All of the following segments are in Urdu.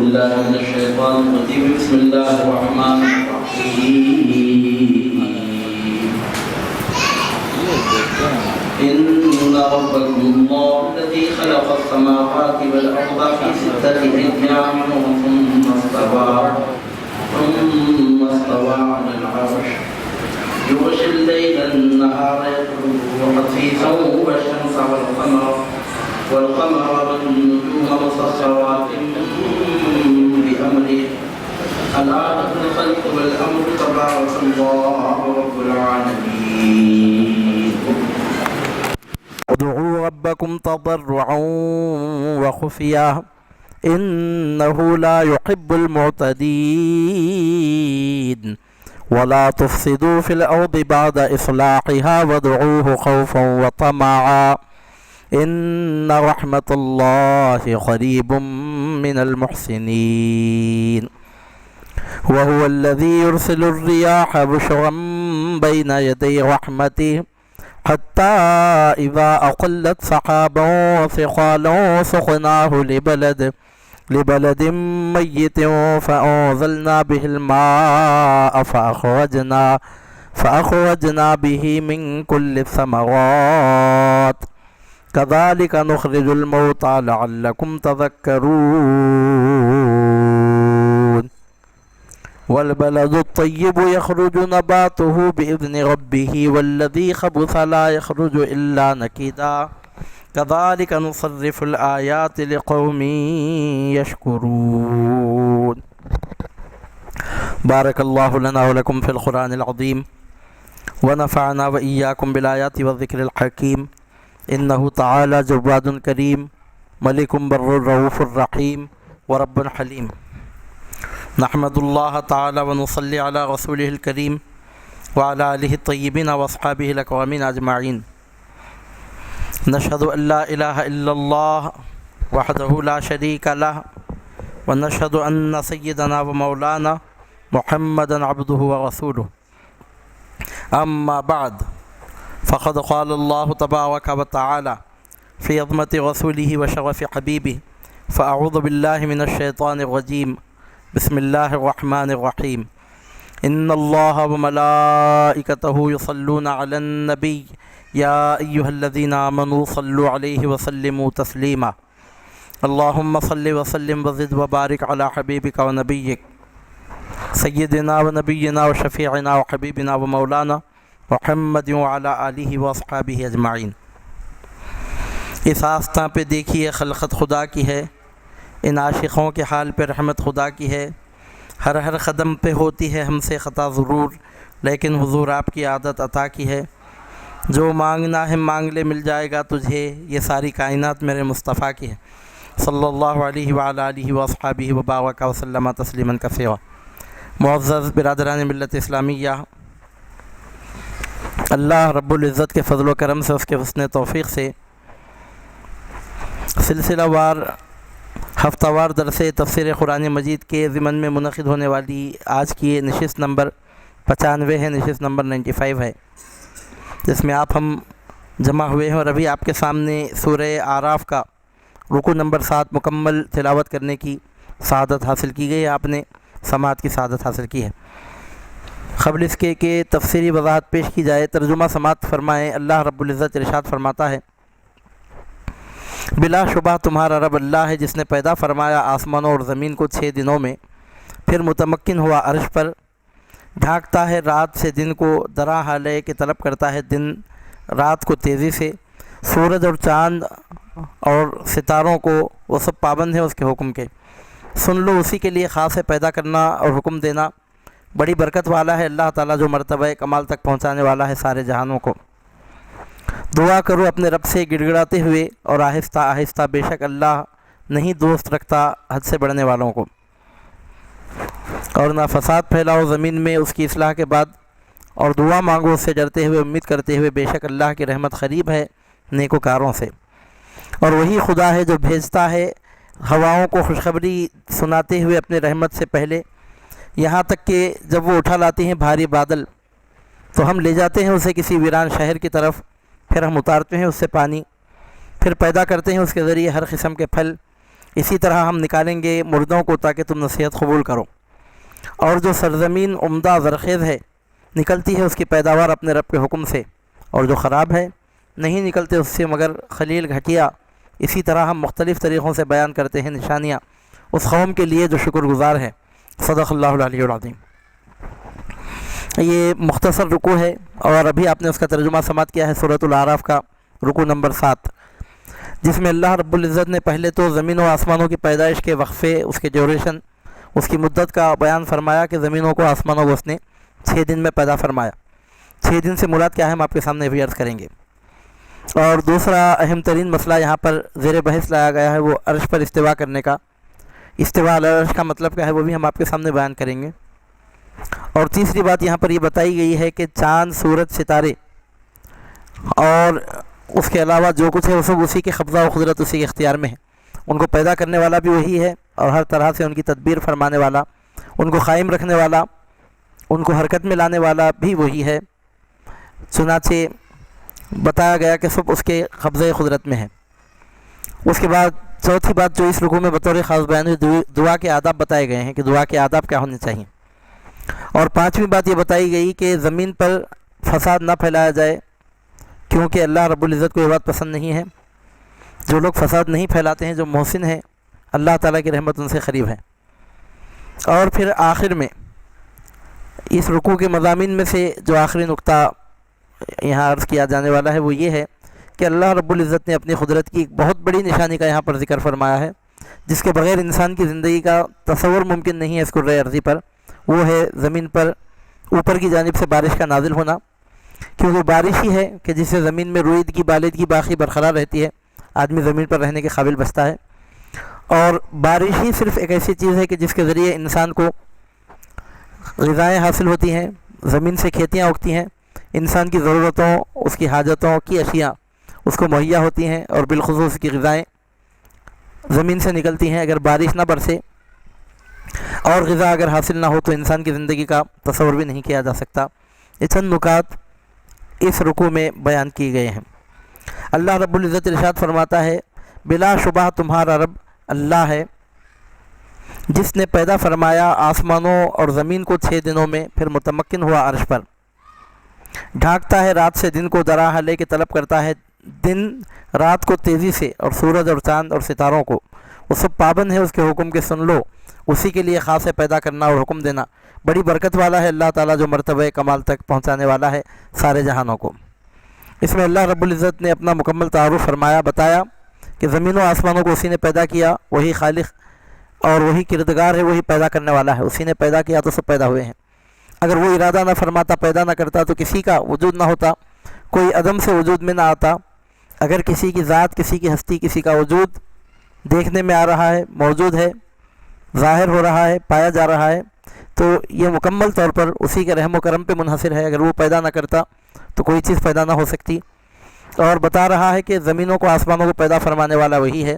بالله من الشيطان الرجيم. بسم الله الرحمن الرحيم. إن ربكم الله الذي خلق السماوات والأرض في 6 أيام ثم استوى على العرش يغشي الليل النهار يطلبه حثيثا والشمس والقمر والنجوم مسخرات بأمره ألا له الخلق والأمر تبارك الله رب العالمين. ادعوا ربكم تضرعا وخفيا إنه لا يحب المعتدين ولا تفسدوا في الأرض بعد إصلاحها وادعوه خوفا وطمعا إن رحمة الله قريب من المحسنين. وهو الذي يرسل الرياح بشرا بين يدي رحمته حتى إذا أقلت سحابا ثقالا سقناه لبلد ميت فأنزلنا به الماء فأخرجنا به من كل الثمرات كذلك نخرج الموتى لعلكم تذكرون. والبلد الطيب يخرج نباته بإذن ربه والذي خبث لا يخرج إلا نكدا كذلك نصرف الآيات لقوم يشكرون. بارك الله لنا ولكم في القرآن العظيم ونفعنا وإياكم بالآيات والذكر الحكيم. إنه تعالى جواد كريم ملك بر رؤوف رحيم ورب حليم. نحمد الله تعالى ونصلي على رسوله الكريم وعلى آله الطيبين وأصحابه الأكرمين أجمعين. نشهد أن لا إله إلا الله وحده لا شريك له ونشهد أن سيدنا ومولانا محمدا عبده ورسوله. أما بعد فقد قال الله تبارك وتعالى في عظمة رسوله وشرف حبيبه فأعوذ بالله من الشيطان الرجيم. بسم الله الرحمن الرحيم. إن الله وملائكته يصلون على النبي يا أيها الذين آمنوا صلوا عليه وسلموا تسليما. اللهم صل وسلم وزد وبارك على حبيبك ونبيك سيدنا ونبينا وشفيعنا وحبيبنا ومولانا محمد وعلى آلہ واصحابہ اجمعین. اس آستاں پہ دیکھیے خلقت خدا کی ہے، ان عاشقوں کے حال پہ رحمت خدا کی ہے. ہر قدم پہ ہوتی ہے ہم سے خطا ضرور، لیکن حضور آپ کی عادت عطا کی ہے. جو مانگنا ہے مانگ لے مل جائے گا تجھے، یہ ساری کائنات میرے مصطفیٰ کی ہے. صلی اللہ علیہ وعلی آلہ واصحابہ وبارک وسلم تسلیما کثیرا. معزز برادران ملت اسلامیہ، اللہ رب العزت کے فضل و کرم سے، اس کے حسن توفیق سے سلسلہ وار ہفتہ وار درس تفسیر قرآن مجید کے ضمن میں منعقد ہونے والی آج کی یہ نشست نمبر 95 ہے، نشست نمبر 95 ہے، جس میں آپ ہم جمع ہوئے ہیں. اور ابھی آپ کے سامنے سورہ اعراف کا رکوع نمبر 7 مکمل تلاوت کرنے کی سعادت حاصل کی گئی ہے. آپ نے سماعت کی سعادت حاصل کی ہے. قبل اس کے کہ تفسیری وضاحت پیش کی جائے، ترجمہ سماعت فرمائیں. اللہ رب العزت ارشاد فرماتا ہے، بلا شبہ تمہارا رب اللہ ہے جس نے پیدا فرمایا آسمانوں اور زمین کو 6 دنوں میں، پھر متمکن ہوا عرش پر، ڈھانکتا ہے رات سے دن کو، درا حالے کہ طلب کرتا ہے دن رات کو تیزی سے. سورج اور چاند اور ستاروں کو وہ سب پابند ہیں اس کے حکم کے. سن لو اسی کے لیے خاص ہے پیدا کرنا اور حکم دینا. بڑی برکت والا ہے اللہ تعالیٰ جو مرتبہ کمال تک پہنچانے والا ہے سارے جہانوں کو. دعا کرو اپنے رب سے گڑ گڑاتے ہوئے اور آہستہ آہستہ، بے شک اللہ نہیں دوست رکھتا حد سے بڑھنے والوں کو. اور نہ فساد پھیلاؤ زمین میں اس کی اصلاح کے بعد، اور دعا مانگو اس سے ڈرتے ہوئے، امید کرتے ہوئے، بے شک اللہ کی رحمت قریب ہے نیکوکاروں سے. اور وہی خدا ہے جو بھیجتا ہے ہواؤں کو خوشخبری سناتے ہوئے اپنے رحمت سے پہلے، یہاں تک کہ جب وہ اٹھا لاتے ہیں بھاری بادل تو ہم لے جاتے ہیں اسے کسی ویران شہر کی طرف، پھر ہم اتارتے ہیں اس سے پانی، پھر پیدا کرتے ہیں اس کے ذریعے ہر قسم کے پھل اسی طرح ہم نکالیں گے مردوں کو تاکہ تم نصیحت قبول کرو، اور جو سرزمین عمدہ زرخیز ہے نکلتی ہے اس کی پیداوار اپنے رب کے حکم سے، اور جو خراب ہے نہیں نکلتے اس سے مگر خلیل گھٹیا۔ اسی طرح ہم مختلف طریقوں سے بیان کرتے ہیں نشانیاں اس قوم کے لیے جو شکر گزار ہے۔ صدق اللہ العلی العظیم۔ یہ مختصر رکوع ہے اور ابھی آپ نے اس کا ترجمہ سماعت کیا ہے سورۃ الاعراف کا رکوع نمبر 7، جس میں اللہ رب العزت نے پہلے تو زمین و آسمانوں کی پیدائش کے وقفے، اس کے ڈیوریشن، اس کی مدت کا بیان فرمایا کہ زمینوں کو آسمانوں کو اس نے 6 دن میں پیدا فرمایا۔ 6 دن سے مراد کیا ہے ہم آپ کے سامنے بھی عرض کریں گے۔ اور دوسرا اہم ترین مسئلہ یہاں پر زیر بحث لایا گیا ہے وہ عرش پر استوا کرنے کا۔ استوا علی العرش کا مطلب کیا ہے وہ بھی ہم آپ کے سامنے بیان کریں گے۔ اور تیسری بات یہاں پر یہ بتائی گئی ہے کہ چاند، سورج، ستارے اور اس کے علاوہ جو کچھ ہے وہ سب اسی کے قبضہ و قدرت، اسی کے اختیار میں ہے۔ ان کو پیدا کرنے والا بھی وہی ہے اور ہر طرح سے ان کی تدبیر فرمانے والا، ان کو قائم رکھنے والا، ان کو حرکت میں لانے والا بھی وہی ہے۔ چنانچہ بتایا گیا کہ سب اس کے قبضۂ قدرت میں ہے۔ اس کے بعد چوتھی بات جو اس رکوع میں بطور خاص بیان ہوئی، دعا کے آداب بتائے گئے ہیں کہ دعا کے آداب کیا ہونے چاہیے۔ اور پانچویں بات یہ بتائی گئی کہ زمین پر فساد نہ پھیلایا جائے، کیونکہ اللہ رب العزت کو یہ بات پسند نہیں ہے۔ جو لوگ فساد نہیں پھیلاتے ہیں، جو محسن ہیں، اللہ تعالیٰ کی رحمت ان سے قریب ہے۔ اور پھر آخر میں اس رکوع کے مضامین میں سے جو آخری نقطہ یہاں عرض کیا جانے والا ہے وہ یہ ہے کہ اللہ رب العزت نے اپنی قدرت کی ایک بہت بڑی نشانی کا یہاں پر ذکر فرمایا ہے، جس کے بغیر انسان کی زندگی کا تصور ممکن نہیں ہے اس کرۂ ارضی پر۔ وہ ہے زمین پر اوپر کی جانب سے بارش کا نازل ہونا، کیونکہ بارش ہی ہے کہ جس سے زمین میں رویدگی، بالدگی باقی برقرار رہتی ہے، آدمی زمین پر رہنے کے قابل بچتا ہے۔ اور بارش ہی صرف ایک ایسی چیز ہے کہ جس کے ذریعے انسان کو غذائیں حاصل ہوتی ہیں، زمین سے کھیتیاں اگتی ہیں، انسان کی ضرورتوں، اس کی حاجتوں کی اشیاء اس کو مہیا ہوتی ہیں، اور بالخصوص اس کی غذائیں زمین سے نکلتی ہیں۔ اگر بارش نہ برسے اور غذا اگر حاصل نہ ہو تو انسان کی زندگی کا تصور بھی نہیں کیا جا سکتا۔ یہ چند نکات اس رکوع میں بیان کیے گئے ہیں۔ اللہ رب العزت ارشاد فرماتا ہے، بلا شبہ تمہارا رب اللہ ہے جس نے پیدا فرمایا آسمانوں اور زمین کو 6 دنوں میں، پھر متمکن ہوا عرش پر، ڈھانکتا ہے رات سے دن کو، دراہ لے کے طلب کرتا ہے دن رات کو تیزی سے، اور سورج اور چاند اور ستاروں کو، وہ سب پابند ہے اس کے حکم کے، سن لو، اسی کے لیے خاص ہے پیدا کرنا اور حکم دینا، بڑی برکت والا ہے اللہ تعالیٰ جو مرتبہ کمال تک پہنچانے والا ہے سارے جہانوں کو۔ اس میں اللہ رب العزت نے اپنا مکمل تعارف فرمایا، بتایا کہ زمین و آسمانوں کو اسی نے پیدا کیا، وہی خالق اور وہی کردگار ہے، وہی پیدا کرنے والا ہے، اسی نے پیدا کیا تو سب پیدا ہوئے ہیں۔ اگر وہ ارادہ نہ فرماتا، پیدا نہ کرتا تو کسی کا وجود نہ ہوتا، کوئی عدم سے وجود میں نہ آتا۔ اگر کسی کی ذات، کسی کی ہستی، کسی کا وجود دیکھنے میں آ رہا ہے، موجود ہے، ظاہر ہو رہا ہے، پایا جا رہا ہے، تو یہ مکمل طور پر اسی کے رحم و کرم پہ منحصر ہے۔ اگر وہ پیدا نہ کرتا تو کوئی چیز پیدا نہ ہو سکتی۔ اور بتا رہا ہے کہ زمینوں کو، آسمانوں کو پیدا فرمانے والا وہی ہے۔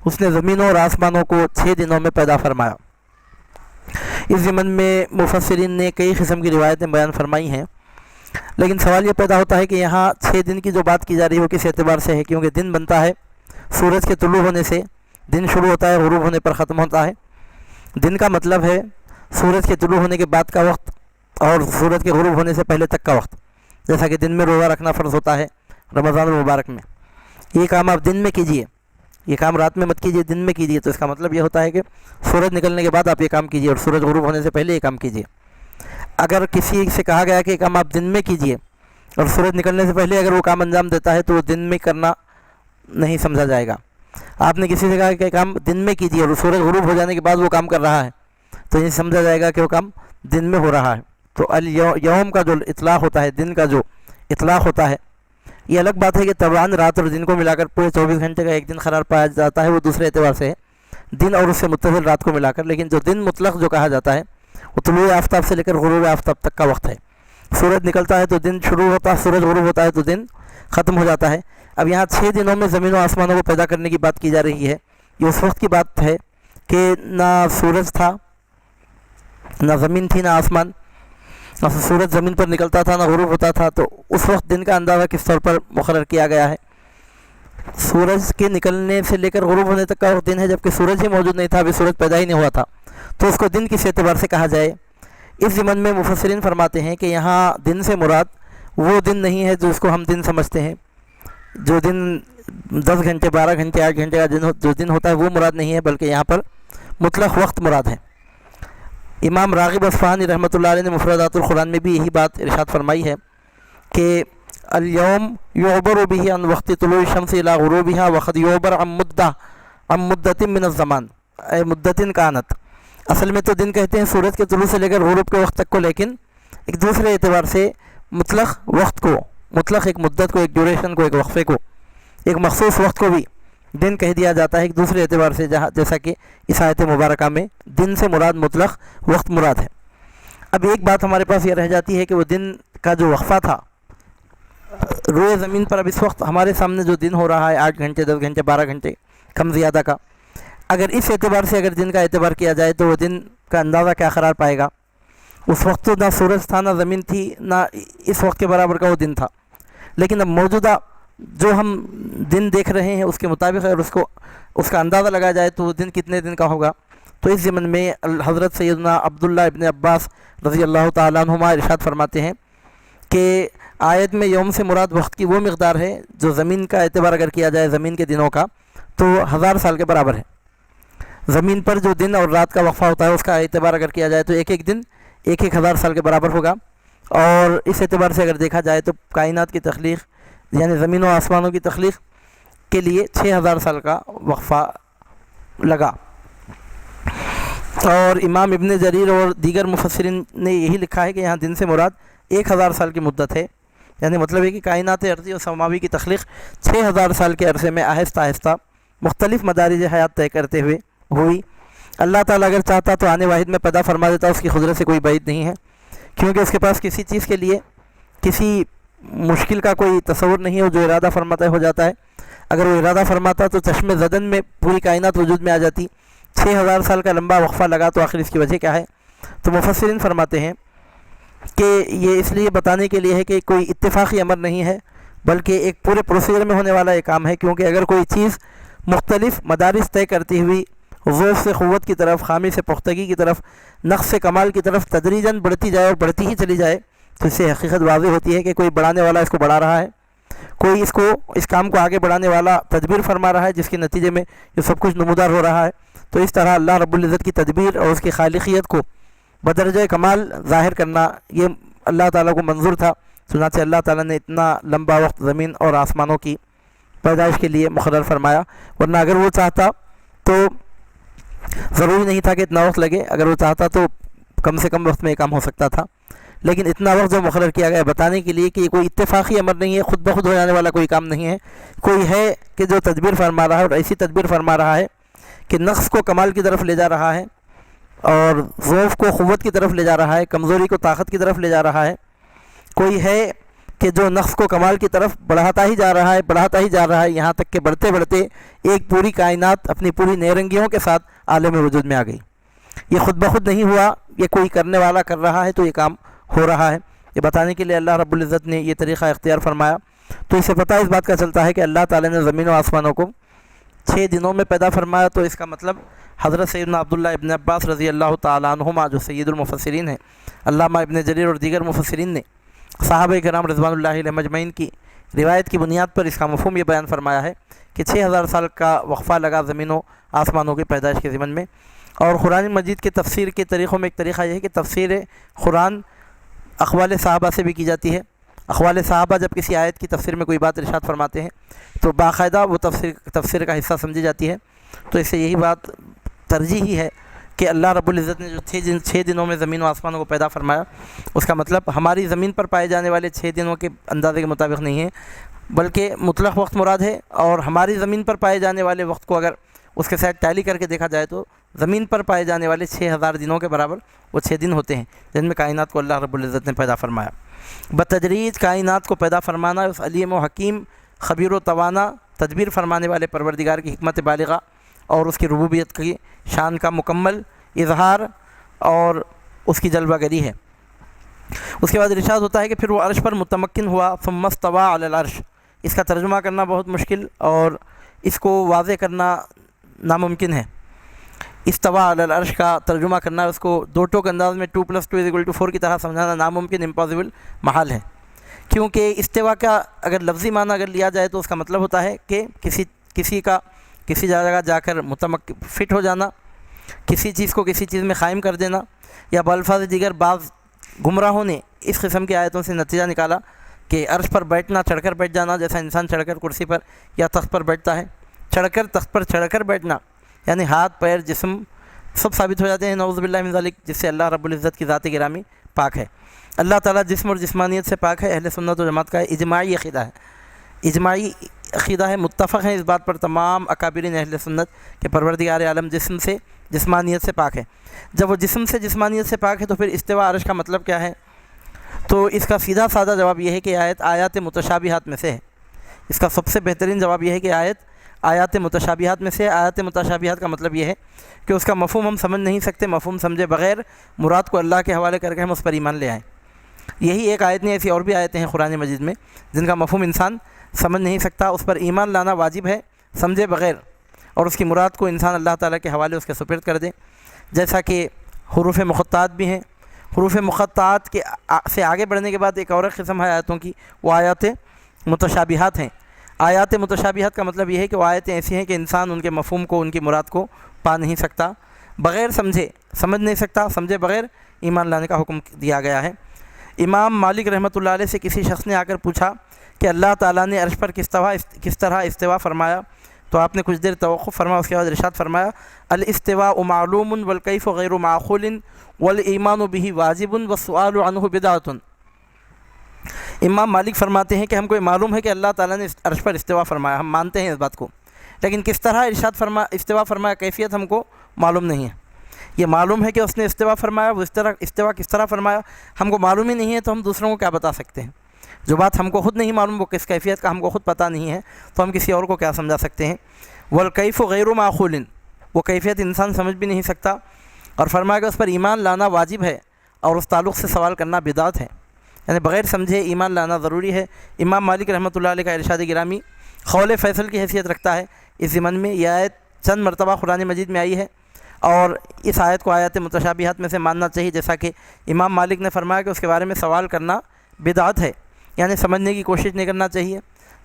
اس نے زمینوں اور آسمانوں کو 6 دنوں میں پیدا فرمایا۔ اس ضمن میں مفسرین نے کئی قسم کی روایتیں بیان فرمائی ہیں، لیکن سوال یہ پیدا ہوتا ہے کہ یہاں 6 دن کی جو بات کی جا رہی ہے وہ کس اعتبار سے ہے؟ کیونکہ دن بنتا ہے سورج کے طلوع ہونے سے، دن شروع ہوتا ہے، غروب ہونے پر ختم ہوتا ہے۔ دن کا مطلب ہے سورج کے طلوع ہونے کے بعد کا وقت اور سورج کے غروب ہونے سے پہلے تک کا وقت، جیسا کہ دن میں روزہ رکھنا فرض ہوتا ہے رمضان المبارک میں۔ یہ کام آپ دن میں کیجئے، یہ کام رات میں مت کیجئے، دن میں کیجئے، تو اس کا مطلب یہ ہوتا ہے کہ سورج نکلنے کے بعد آپ یہ کام کیجئے اور سورج غروب ہونے سے پہلے یہ کام کیجئے۔ اگر کسی سے کہا گیا کہ یہ کام آپ دن میں کیجئے اور سورج نکلنے سے پہلے اگر وہ کام انجام دیتا ہے تو وہ دن میں کرنا نہیں سمجھا جائے گا۔ آپ نے کسی سے کہا کہ کام دن میں کیجئے اور سورج غروب ہو جانے کے بعد وہ کام کر رہا ہے تو یہ سمجھا جائے گا کہ وہ کام دن میں ہو رہا ہے۔ تو یوم کا جو اطلاق ہوتا ہے، دن کا جو اطلاق ہوتا ہے، یہ الگ بات ہے کہ طبعاً رات اور دن کو ملا کر پورے 24 گھنٹے کا ایک دن قرار پایا جاتا ہے، وہ دوسرے اعتبار سے ہے، دن اور اس سے متصل رات کو ملا کر۔ لیکن جو دن مطلق جو کہا جاتا ہے وہ طلوع آفتاب سے لے کر غروب آفتاب تک کا وقت ہے۔ سورج نکلتا ہے تو دن شروع ہوتا ہے، سورج غروب ہوتا ہے تو دن ختم ہو جاتا ہے۔ اب یہاں 6 دنوں میں زمین و آسمانوں کو پیدا کرنے کی بات کی جا رہی ہے۔ یہ اس وقت کی بات ہے کہ نہ سورج تھا، نہ زمین تھی، نہ آسمان، نہ سورج زمین پر نکلتا تھا، نہ غروب ہوتا تھا۔ تو اس وقت دن کا اندازہ کس طور پر مقرر کیا گیا ہے سورج کے نکلنے سے لے کر غروب ہونے تک کا دن ہے، جبکہ سورج ہی موجود نہیں تھا، ابھی سورج پیدا ہی نہیں ہوا تھا، تو اس کو دن کس اعتبار سے کہا جائے؟ اس ضمن میں مفسرین فرماتے ہیں کہ یہاں دن سے مراد وہ دن نہیں ہے جو اس کو ہم دن سمجھتے ہیں، جو دن 10 گھنٹے 12 گھنٹے 8 گھنٹے کا جو دن ہوتا ہے وہ مراد نہیں ہے، بلکہ یہاں پر مطلق وقت مراد ہے۔ امام راغب اصفہانی رحمۃ اللہ علیہ نے مفردات القرآن میں بھی یہی بات ارشاد فرمائی ہے کہ اليوم يعبر به عن وقت طلوع الشمس الى غروبها وقد يعبر عن مدة من الزمان اے مدتن کانت۔ اصل میں تو دن کہتے ہیں سورج کے طلوع سے لے کر غروب کے وقت تک کو، لیکن ایک دوسرے اعتبار سے مطلق وقت کو، مطلق ایک مدت کو، ایک ڈیوریشن کو، ایک وقفے کو، ایک مخصوص وقت کو بھی دن کہہ دیا جاتا ہے ایک دوسرے اعتبار سے، جیسا کہ اس آیت مبارکہ میں دن سے مراد مطلق وقت مراد ہے۔ اب ایک بات ہمارے پاس یہ رہ جاتی ہے کہ وہ دن کا جو وقفہ تھا روئے زمین پر، اب اس وقت ہمارے سامنے جو دن ہو رہا ہے 8 گھنٹے 10 گھنٹے 12 گھنٹے کم زیادہ کا، اگر اس اعتبار سے اگر دن کا اعتبار کیا جائے تو وہ دن کا اندازہ کیا قرار پائے گا؟ اس وقت تو نہ سورج تھا، نہ زمین تھی، نہ اس وقت کے برابر کا وہ دن تھا، لیکن اب موجودہ جو ہم دن دیکھ رہے ہیں اس کے مطابق اگر اس کا اندازہ لگایا جائے تو وہ دن کتنے دن کا ہوگا؟ تو اس ضمن میں حضرت سیدنا عبداللہ ابن عباس رضی اللہ تعالیٰ عنہما ارشاد فرماتے ہیں کہ آیت میں یوم سے مراد وقت کی وہ مقدار ہے جو زمین کا اعتبار اگر کیا جائے زمین کے دنوں کا تو 1000 سال کے برابر ہے۔ زمین پر جو دن اور رات کا وقفہ ہوتا ہے اس کا اعتبار اگر کیا جائے تو ایک ایک دن 1000 سال کے برابر ہوگا، اور اس اعتبار سے اگر دیکھا جائے تو کائنات کی تخلیق یعنی زمین و آسمانوں کی تخلیق کے لیے 6000 سال کا وقفہ لگا۔ اور امام ابن جریر اور دیگر مفسرین نے یہی لکھا ہے کہ یہاں دن سے مراد 1000 سال کی مدت ہے، یعنی مطلب ہے کہ کائنات ارضی و سماوی کی تخلیق 6000 سال کے عرصے میں آہستہ آہستہ مختلف مدارج حیات طے کرتے ہوئے ہوئی۔ اللہ تعالیٰ اگر چاہتا تو آنے واحد میں پیدا فرما دیتا، اس کی قدرت سے کوئی بعید نہیں ہے، کیونکہ اس کے پاس کسی چیز کے لیے کسی مشکل کا کوئی تصور نہیں ہے، وہ جو ارادہ فرماتا ہے ہو جاتا ہے۔ اگر وہ ارادہ فرماتا تو چشم زدن میں پوری کائنات وجود میں آ جاتی، 6000 سال کا لمبا وقفہ لگا تو آخر اس کی وجہ کیا ہے؟ تو مفسرین فرماتے ہیں کہ یہ اس لیے بتانے کے لیے ہے کہ کوئی اتفاقی امر نہیں ہے، بلکہ ایک پورے پروسیجر میں ہونے والا ایک کام ہے، کیونکہ اگر کوئی چیز مختلف مدارس طے کرتی ہوئی ضعف سے قوت کی طرف، خامی سے پختگی کی طرف، نقص سے کمال کی طرف تدریجاً بڑھتی جائے اور بڑھتی ہی چلی جائے تو اس سے حقیقت واضح ہوتی ہے کہ کوئی بڑھانے والا اس کو بڑھا رہا ہے، کوئی اس کام کو آگے بڑھانے والا تدبیر فرما رہا ہے، جس کے نتیجے میں یہ سب کچھ نمودار ہو رہا ہے۔ تو اس طرح اللہ رب العزت کی تدبیر اور اس کی خالقیت کو بدرجہ کمال ظاہر کرنا یہ اللہ تعالیٰ کو منظور تھا، چنانچہ اللہ تعالیٰ نے اتنا لمبا وقت زمین اور آسمانوں کی پیدائش کے لیے مقرر فرمایا، ورنہ اگر وہ چاہتا تو ضروری نہیں تھا کہ اتنا وقت لگے، اگر وہ چاہتا تو کم سے کم وقت میں یہ کام ہو سکتا تھا، لیکن اتنا وقت جو مقرر کیا گیا بتانے کے لیے کہ یہ کوئی اتفاقی امر نہیں ہے، خود بخود ہو جانے والا کوئی کام نہیں ہے، کوئی ہے کہ جو تدبیر فرما رہا ہے اور ایسی تدبیر فرما رہا ہے کہ نقص کو کمال کی طرف لے جا رہا ہے اور ضعف کو قوت کی طرف لے جا رہا ہے، کمزوری کو طاقت کی طرف لے جا رہا ہے، کوئی ہے کہ جو نقص کو کمال کی طرف بڑھاتا ہی جا رہا ہے یہاں تک کہ بڑھتے بڑھتے ایک پوری کائنات اپنی پوری نیرنگیوں کے ساتھ عالم وجود میں آ گئی۔ یہ خود بخود نہیں ہوا، یہ کوئی کرنے والا کر رہا ہے تو یہ کام ہو رہا ہے۔ یہ بتانے کے لیے اللہ رب العزت نے یہ طریقہ اختیار فرمایا۔ تو اس سے پتہ اس بات کا چلتا ہے کہ اللہ تعالیٰ نے زمین و آسمانوں کو 6 دنوں میں پیدا فرمایا، تو اس کا مطلب حضرت سیدنا عبداللہ ابن عباس رضی اللہ تعالیٰ عنہما جو سید المفسرین ہیں، علامہ ابن جریر اور دیگر مفسرین نے صحابہ کرام رضوان اللہ علیہ مجمعین کی روایت کی بنیاد پر اس کا مفہوم یہ بیان فرمایا ہے کہ 6000 سال کا وقفہ لگا زمین و آسمانوں کی پیدائش کے ضمن میں۔ اور قرآن مجید کے تفسیر کے طریقوں میں ایک طریقہ یہ ہے کہ تفسیر قرآن اقوال صحابہ سے بھی کی جاتی ہے۔ اقوال صحابہ جب کسی آیت کی تفسیر میں کوئی بات ارشاد فرماتے ہیں تو باقاعدہ وہ تفسیر کا حصہ سمجھی جاتی ہے۔ تو اس سے یہی بات ترجیح ہی ہے کہ اللہ رب العزت نے جو 6 دنوں میں زمین و آسمانوں کو پیدا فرمایا، اس کا مطلب ہماری زمین پر پائے جانے والے 6 دنوں کے اندازے کے مطابق نہیں ہے، بلکہ مطلق وقت مراد ہے۔ اور ہماری زمین پر پائے جانے والے وقت کو اگر اس کے ساتھ ٹیلی کر کے دیکھا جائے تو زمین پر پائے جانے والے 6000 دنوں کے برابر وہ 6 دن ہوتے ہیں جن میں کائنات کو اللہ رب العزت نے پیدا فرمایا۔ بتدریج کائنات کو پیدا فرمانا اس علیم و حکیم، خبیر و توانا، تدبیر فرمانے والے پروردگار کی حکمت بالغہ اور اس کی ربوبیت کی شان کا مکمل اظہار اور اس کی جلوہ گری ہے۔ اس کے بعد ارشاد ہوتا ہے کہ پھر وہ عرش پر متمکن ہوا، ثم استوى علی العرش، اس کا ترجمہ کرنا بہت مشکل اور اس کو واضح کرنا ناممکن ہے۔ استوا علی العرش کا ترجمہ کرنا، اس کو دو ٹوک انداز میں 2+2=4 کی طرح سمجھانا ناممکن، امپاسبل، محال ہے، کیونکہ استوا کا اگر لفظی معنی اگر لیا جائے تو اس کا مطلب ہوتا ہے کہ کسی کا کسی جگہ جا کر فٹ ہو جانا، کسی چیز کو کسی چیز میں قائم کر دینا، یا بالفاظ دیگر بعض گمراہوں نے اس قسم کی آیتوں سے نتیجہ نکالا کہ عرش پر بیٹھنا، چڑھ کر بیٹھ جانا، جیسا انسان چڑھ کر کرسی پر یا تخت پر بیٹھتا ہے، تخت پر چڑھ کر بیٹھنا یعنی ہاتھ پیر جسم سب ثابت ہو جاتے ہیں، نعوذ باللہ من ذالک، جس سے اللہ رب العزت کی ذات گرامی پاک ہے۔ اللہ تعالیٰ جسم اور جسمانیت سے پاک ہے، اہل سنت و جماعت کا اجماعی عقیدہ ہے، متفق ہیں اس بات پر تمام اکابرین اہل سنت کہ پروردگار عالم جسم سے جسمانیت سے پاک ہے۔ جب وہ جسم سے جسمانیت سے پاک ہے تو پھر استوا عرش کا مطلب کیا ہے؟ تو اس کا سیدھا سادہ جواب یہ ہے کہ آیات متشابہات میں سے ہے۔ اس کا سب سے بہترین جواب یہ ہے کہ آیات متشابہات میں سے۔ آیات متشابہات کا مطلب یہ ہے کہ اس کا مفہوم ہم سمجھ نہیں سکتے، مفہوم سمجھے بغیر مراد کو اللہ کے حوالے کر کے ہم اس پر ایمان لے آئیں۔ یہی ایک آیت نہیں، ایسی اور بھی آیتیں ہیں قرآن مجید میں جن کا مفہوم انسان سمجھ نہیں سکتا، اس پر ایمان لانا واجب ہے سمجھے بغیر، اور اس کی مراد کو انسان اللہ تعالیٰ کے حوالے اس کے سپرد کر دے۔ جیسا کہ حروف مقطعات بھی ہیں، حروف مقطعات کے سے آگے بڑھنے کے بعد ایک اور قسم ہے آیتوں کی، وہ آیات متشابہات ہیں۔ آیات متشابہات کا مطلب یہ ہے کہ وہ آیتیں ایسی ہیں کہ انسان ان کے مفہوم کو، ان کی مراد کو پا نہیں سکتا، بغیر سمجھ نہیں سکتا، سمجھے بغیر ایمان لانے کا حکم دیا گیا ہے۔ امام مالک رحمۃ اللہ علیہ سے کسی شخص نے آ کر پوچھا کہ اللہ تعالیٰ نے عرش پر کس طرح استوا فرمایا، تو آپ نے کچھ دیر توقف فرمایا، اس کے بعد ارشاد فرمایا الاستواء معلوم والکیف غیر معقول والایمان به واجب والسؤال عنہ بدعۃ۔ امام مالک فرماتے ہیں کہ ہم کو یہ معلوم ہے کہ اللہ تعالیٰ نے عرش پر استوا فرمایا، ہم مانتے ہیں اس بات کو، لیکن کس طرح استوا فرمایا کیفیت ہم کو معلوم نہیں ہے۔ یہ معلوم ہے کہ اس نے استوا فرمایا، وہ استوا کس طرح فرمایا ہم کو معلوم ہی نہیں ہے، تو ہم دوسروں کو کیا بتا سکتے ہیں؟ جو بات ہم کو خود نہیں معلوم، وہ کس کیفیت کا ہم کو خود پتہ نہیں ہے، تو ہم کسی اور کو کیا سمجھا سکتے ہیں؟ والکیف غیر معقول، وہ کیفیت انسان سمجھ بھی نہیں سکتا، اور فرمایا کہ اس پر ایمان لانا واجب ہے، اور اس تعلق سے سوال کرنا بدعت ہے، یعنی بغیر سمجھے ایمان لانا ضروری ہے۔ امام مالک رحمۃ اللہ علیہ کا ارشاد گرامی قول فیصل کی حیثیت رکھتا ہے۔ اس ضمن میں یہ آیت چند مرتبہ قرآن مجید میں آئی ہے، اور اس آیت کو آیات متشابہات میں سے ماننا چاہیے، جیسا کہ امام مالک نے فرمایا کہ اس کے بارے میں سوال کرنا بدعت ہے، یعنی سمجھنے کی کوشش نہیں کرنا چاہیے،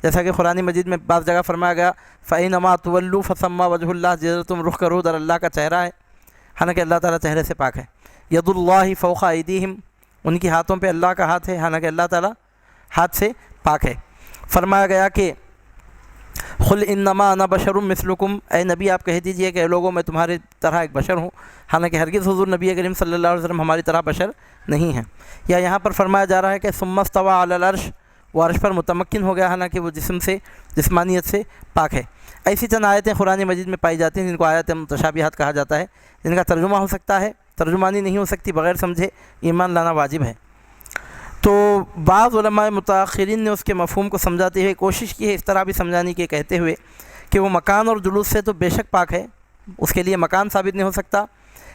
جیسا کہ قرآن مجید میں بعض جگہ فرمایا گیا فَإِنَّمَا تُوَلُّوا فَثَمَّ وَجْهُ اللَّهِ، جدھر تم رخ کرو ادھر اللہ کا چہرہ ہے، حالانکہ اللہ تعالیٰ چہرے سے پاک ہے۔ ید اللہ فوق ایدیہم، ان کی ہاتھوں پہ اللہ کا ہاتھ ہے، حالانکہ اللہ تعالیٰ ہاتھ سے پاک ہے۔ فرمایا گیا کہ قل انما انا بشر مثلکم، اے نبی آپ کہہ دیجئے کہ اے لوگوں میں تمہارے طرح ایک بشر ہوں، حالانکہ ہرگز حضور نبی کریم صلی اللہ علیہ وسلم ہماری طرح بشر نہیں ہیں۔ یا یہاں پر فرمایا جا رہا ہے کہ ثم استوى علی العرش، وہ عرش پر متمکن ہو گیا، حالانکہ وہ جسم سے جسمانیت سے پاک ہے۔ ایسی چند آیتیں قرآن مجید میں پائی جاتی ہیں جن کو آیات متشابہات کہا جاتا ہے، جن کا ترجمہ ہو سکتا ہے، ترجمانی نہیں ہو سکتی، بغیر سمجھے ایمان لانا واجب ہے۔ تو بعض علماء متاخرین نے اس کے مفہوم کو سمجھاتے ہوئے کوشش کی ہے اس طرح بھی سمجھانے کی، کہتے ہوئے کہ وہ مکان اور جلوس سے تو بے شک پاک ہے، اس کے لیے مکان ثابت نہیں ہو سکتا،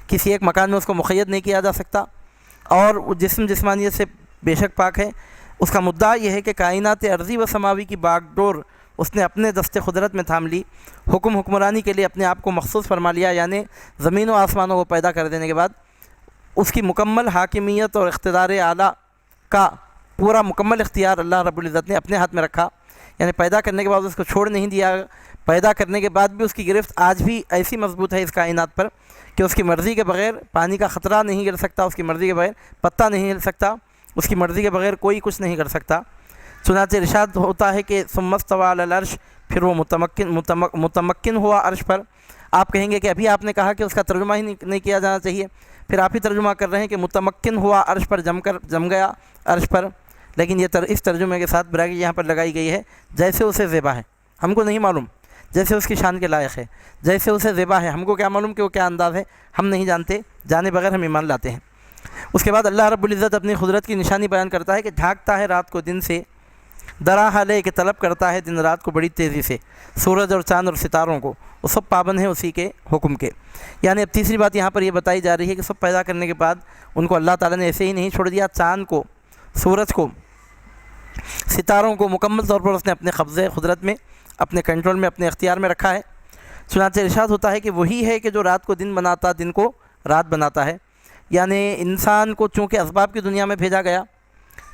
کسی ایک مکان میں اس کو مقید نہیں کیا جا سکتا، اور وہ جسمانیت سے بے شک پاک ہے۔ اس کا مدعا یہ ہے کہ کائنات ارضی و سماوی کی باغ ڈور اس نے اپنے دست قدرت میں تھام لی، حکمرانی کے لیے اپنے آپ کو مخصوص فرما لیا، یعنی زمین و آسمانوں کو پیدا کر دینے کے بعد اس کی مکمل حاکمیت اور اقتدار اعلیٰ کا پورا مکمل اختیار اللہ رب العزت نے اپنے ہاتھ میں رکھا، یعنی پیدا کرنے کے بعد اس کو چھوڑ نہیں دیا، پیدا کرنے کے بعد بھی اس کی گرفت آج بھی ایسی مضبوط ہے اس کائنات پر کہ اس کی مرضی کے بغیر پانی کا خطرہ نہیں گر سکتا، اس کی مرضی کے بغیر پتا نہیں ہل سکتا، اس کی مرضی کے بغیر کوئی کچھ نہیں کر سکتا۔ چنانچہ ارشاد ہوتا ہے کہ ثم استوى علی العرش، پھر وہ متمکن ہوا عرش پر۔ آپ کہیں گے کہ ابھی آپ نے کہا کہ اس کا ترجمہ ہی نہیں کیا جانا چاہیے، پھر آپ ہی ترجمہ کر رہے ہیں کہ متمکن ہوا عرش پر، جم گیا عرش پر، لیکن یہ اس ترجمے کے ساتھ برائی یہاں پر لگائی گئی ہے جیسے اسے زیبا ہے، ہم کو نہیں معلوم، جیسے اس کی شان کے لائق ہے، جیسے اسے زیبا ہے، ہم کو کیا معلوم کہ وہ کیا انداز ہے، ہم نہیں جانتے، جانے بغیر ہم ایمان لاتے ہیں۔ اس کے بعد اللہ رب العزت اپنی قدرت کی نشانی بیان کرتا ہے کہ ڈھانکتا ہے رات کو دن سے، درا حال ہے کہ طلب کرتا ہے دن رات کو بڑی تیزی سے، سورج اور چاند اور ستاروں کو، وہ سب پابند ہیں اسی کے حکم کے۔ یعنی اب تیسری بات یہاں پر یہ بتائی جا رہی ہے کہ سب پیدا کرنے کے بعد ان کو اللہ تعالیٰ نے ایسے ہی نہیں چھوڑ دیا، چاند کو، سورج کو، ستاروں کو مکمل طور پر اس نے اپنے قبضے قدرت میں، اپنے کنٹرول میں، اپنے اختیار میں رکھا ہے۔ چنانچہ ارشاد ہوتا ہے کہ وہی ہے کہ جو رات کو دن بناتا، دن کو رات بناتا ہے۔ یعنی انسان کو چونکہ اسباب کی دنیا میں بھیجا گیا،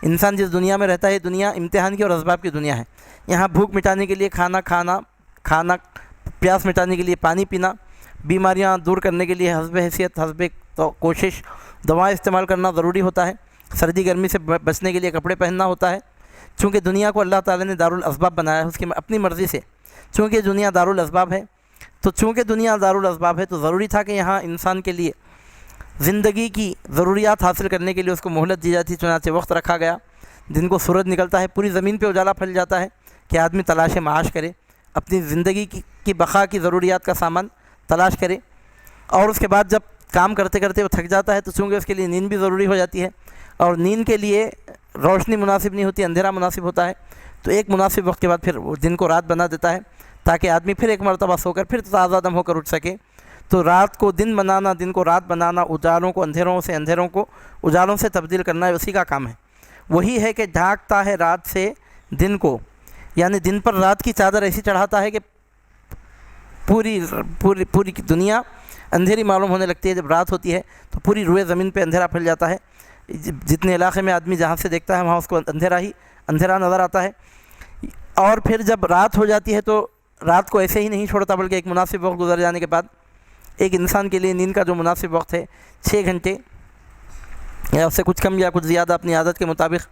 انسان جس دنیا میں رہتا ہے، یہ دنیا امتحان کی اور اسباب کی دنیا ہے۔ یہاں بھوک مٹانے کے لیے کھانا، پیاس مٹانے کے لیے پانی پینا، بیماریاں دور کرنے کے لیے حسب حیثیت، حسب کوشش دوائیں استعمال کرنا ضروری ہوتا ہے، سردی گرمی سے بچنے کے لیے کپڑے پہننا ہوتا ہے۔ چونکہ دنیا کو اللہ تعالیٰ نے دارالاسباب بنایا ہے اس کی اپنی مرضی سے، چونکہ دنیا دارالاسباب ہے، چونکہ دنیا دارالاسباب ہے تو ضروری تھا کہ یہاں انسان کے لیے زندگی کی ضروریات حاصل کرنے کے لیے اس کو مہلت دی جاتی، چنانچہ وقت رکھا گیا۔ دن کو سورج نکلتا ہے، پوری زمین پہ اجالا پھیل جاتا ہے کہ آدمی تلاش معاش کرے، اپنی زندگی کی بقا کی ضروریات کا سامان تلاش کرے، اور اس کے بعد جب کام کرتے کرتے وہ تھک جاتا ہے تو چونکہ اس کے لیے نیند بھی ضروری ہو جاتی ہے، اور نیند کے لیے روشنی مناسب نہیں ہوتی، اندھیرا مناسب ہوتا ہے، تو ایک مناسب وقت کے بعد پھر وہ دن کو رات بنا دیتا ہے تاکہ آدمی پھر ایک مرتبہ سو کر پھر تازہ دم ہو کر اٹھ سکے۔ تو رات کو دن بنانا، دن کو رات بنانا، اجالوں کو اندھیروں کو اجالوں سے تبدیل کرنا اسی کا کام ہے۔ وہی ہے کہ ڈھانکتا ہے رات سے دن کو، یعنی دن پر رات کی چادر ایسی چڑھاتا ہے کہ پوری دنیا اندھیری معلوم ہونے لگتی ہے۔ جب رات ہوتی ہے تو پوری روئے زمین پہ اندھیرا پھیل جاتا ہے، جتنے علاقے میں آدمی جہاں سے دیکھتا ہے وہاں اس کو اندھیرا نظر آتا ہے۔ اور پھر جب رات ہو جاتی ہے تو رات کو ایسے ہی نہیں چھوڑتا، بلکہ ایک مناسب وقت گزر جانے کے بعد ایک انسان کے لیے نیند کا جو مناسب وقت ہے 6 گھنٹے یا اس سے کچھ کم یا کچھ زیادہ اپنی عادت کے مطابق،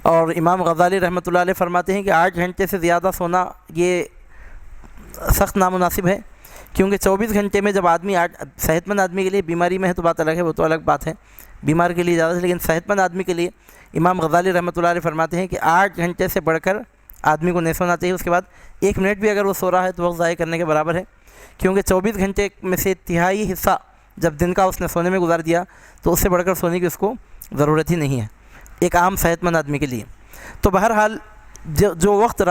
اور امام غزالی رحمۃ اللہ علیہ فرماتے ہیں کہ 8 گھنٹے سے زیادہ سونا یہ سخت نامناسب ہے، کیونکہ 24 گھنٹے میں جب آدمی صحت مند آدمی کے لیے، بیماری میں ہے تو بات الگ ہے، وہ تو الگ بات ہے، بیمار کے لیے زیادہ ہے، لیکن صحت مند آدمی کے لیے امام غزالی رحمۃ اللہ علیہ فرماتے ہیں کہ 8 گھنٹے سے بڑھ کر آدمی کو نہیں سونا چاہیے۔ اس کے بعد 1 منٹ بھی اگر وہ سو رہا ہے تو وقت ضائع کرنے کے برابر ہے، کیونکہ 24 گھنٹے میں سے تہائی حصہ جب دن کا اس نے سونے میں گزار دیا تو اس سے بڑھ کر سونے کی اس کو ضرورت ہی نہیں ہے ایک عام صحت مند آدمی کے لیے۔ تو بہرحال جو وقت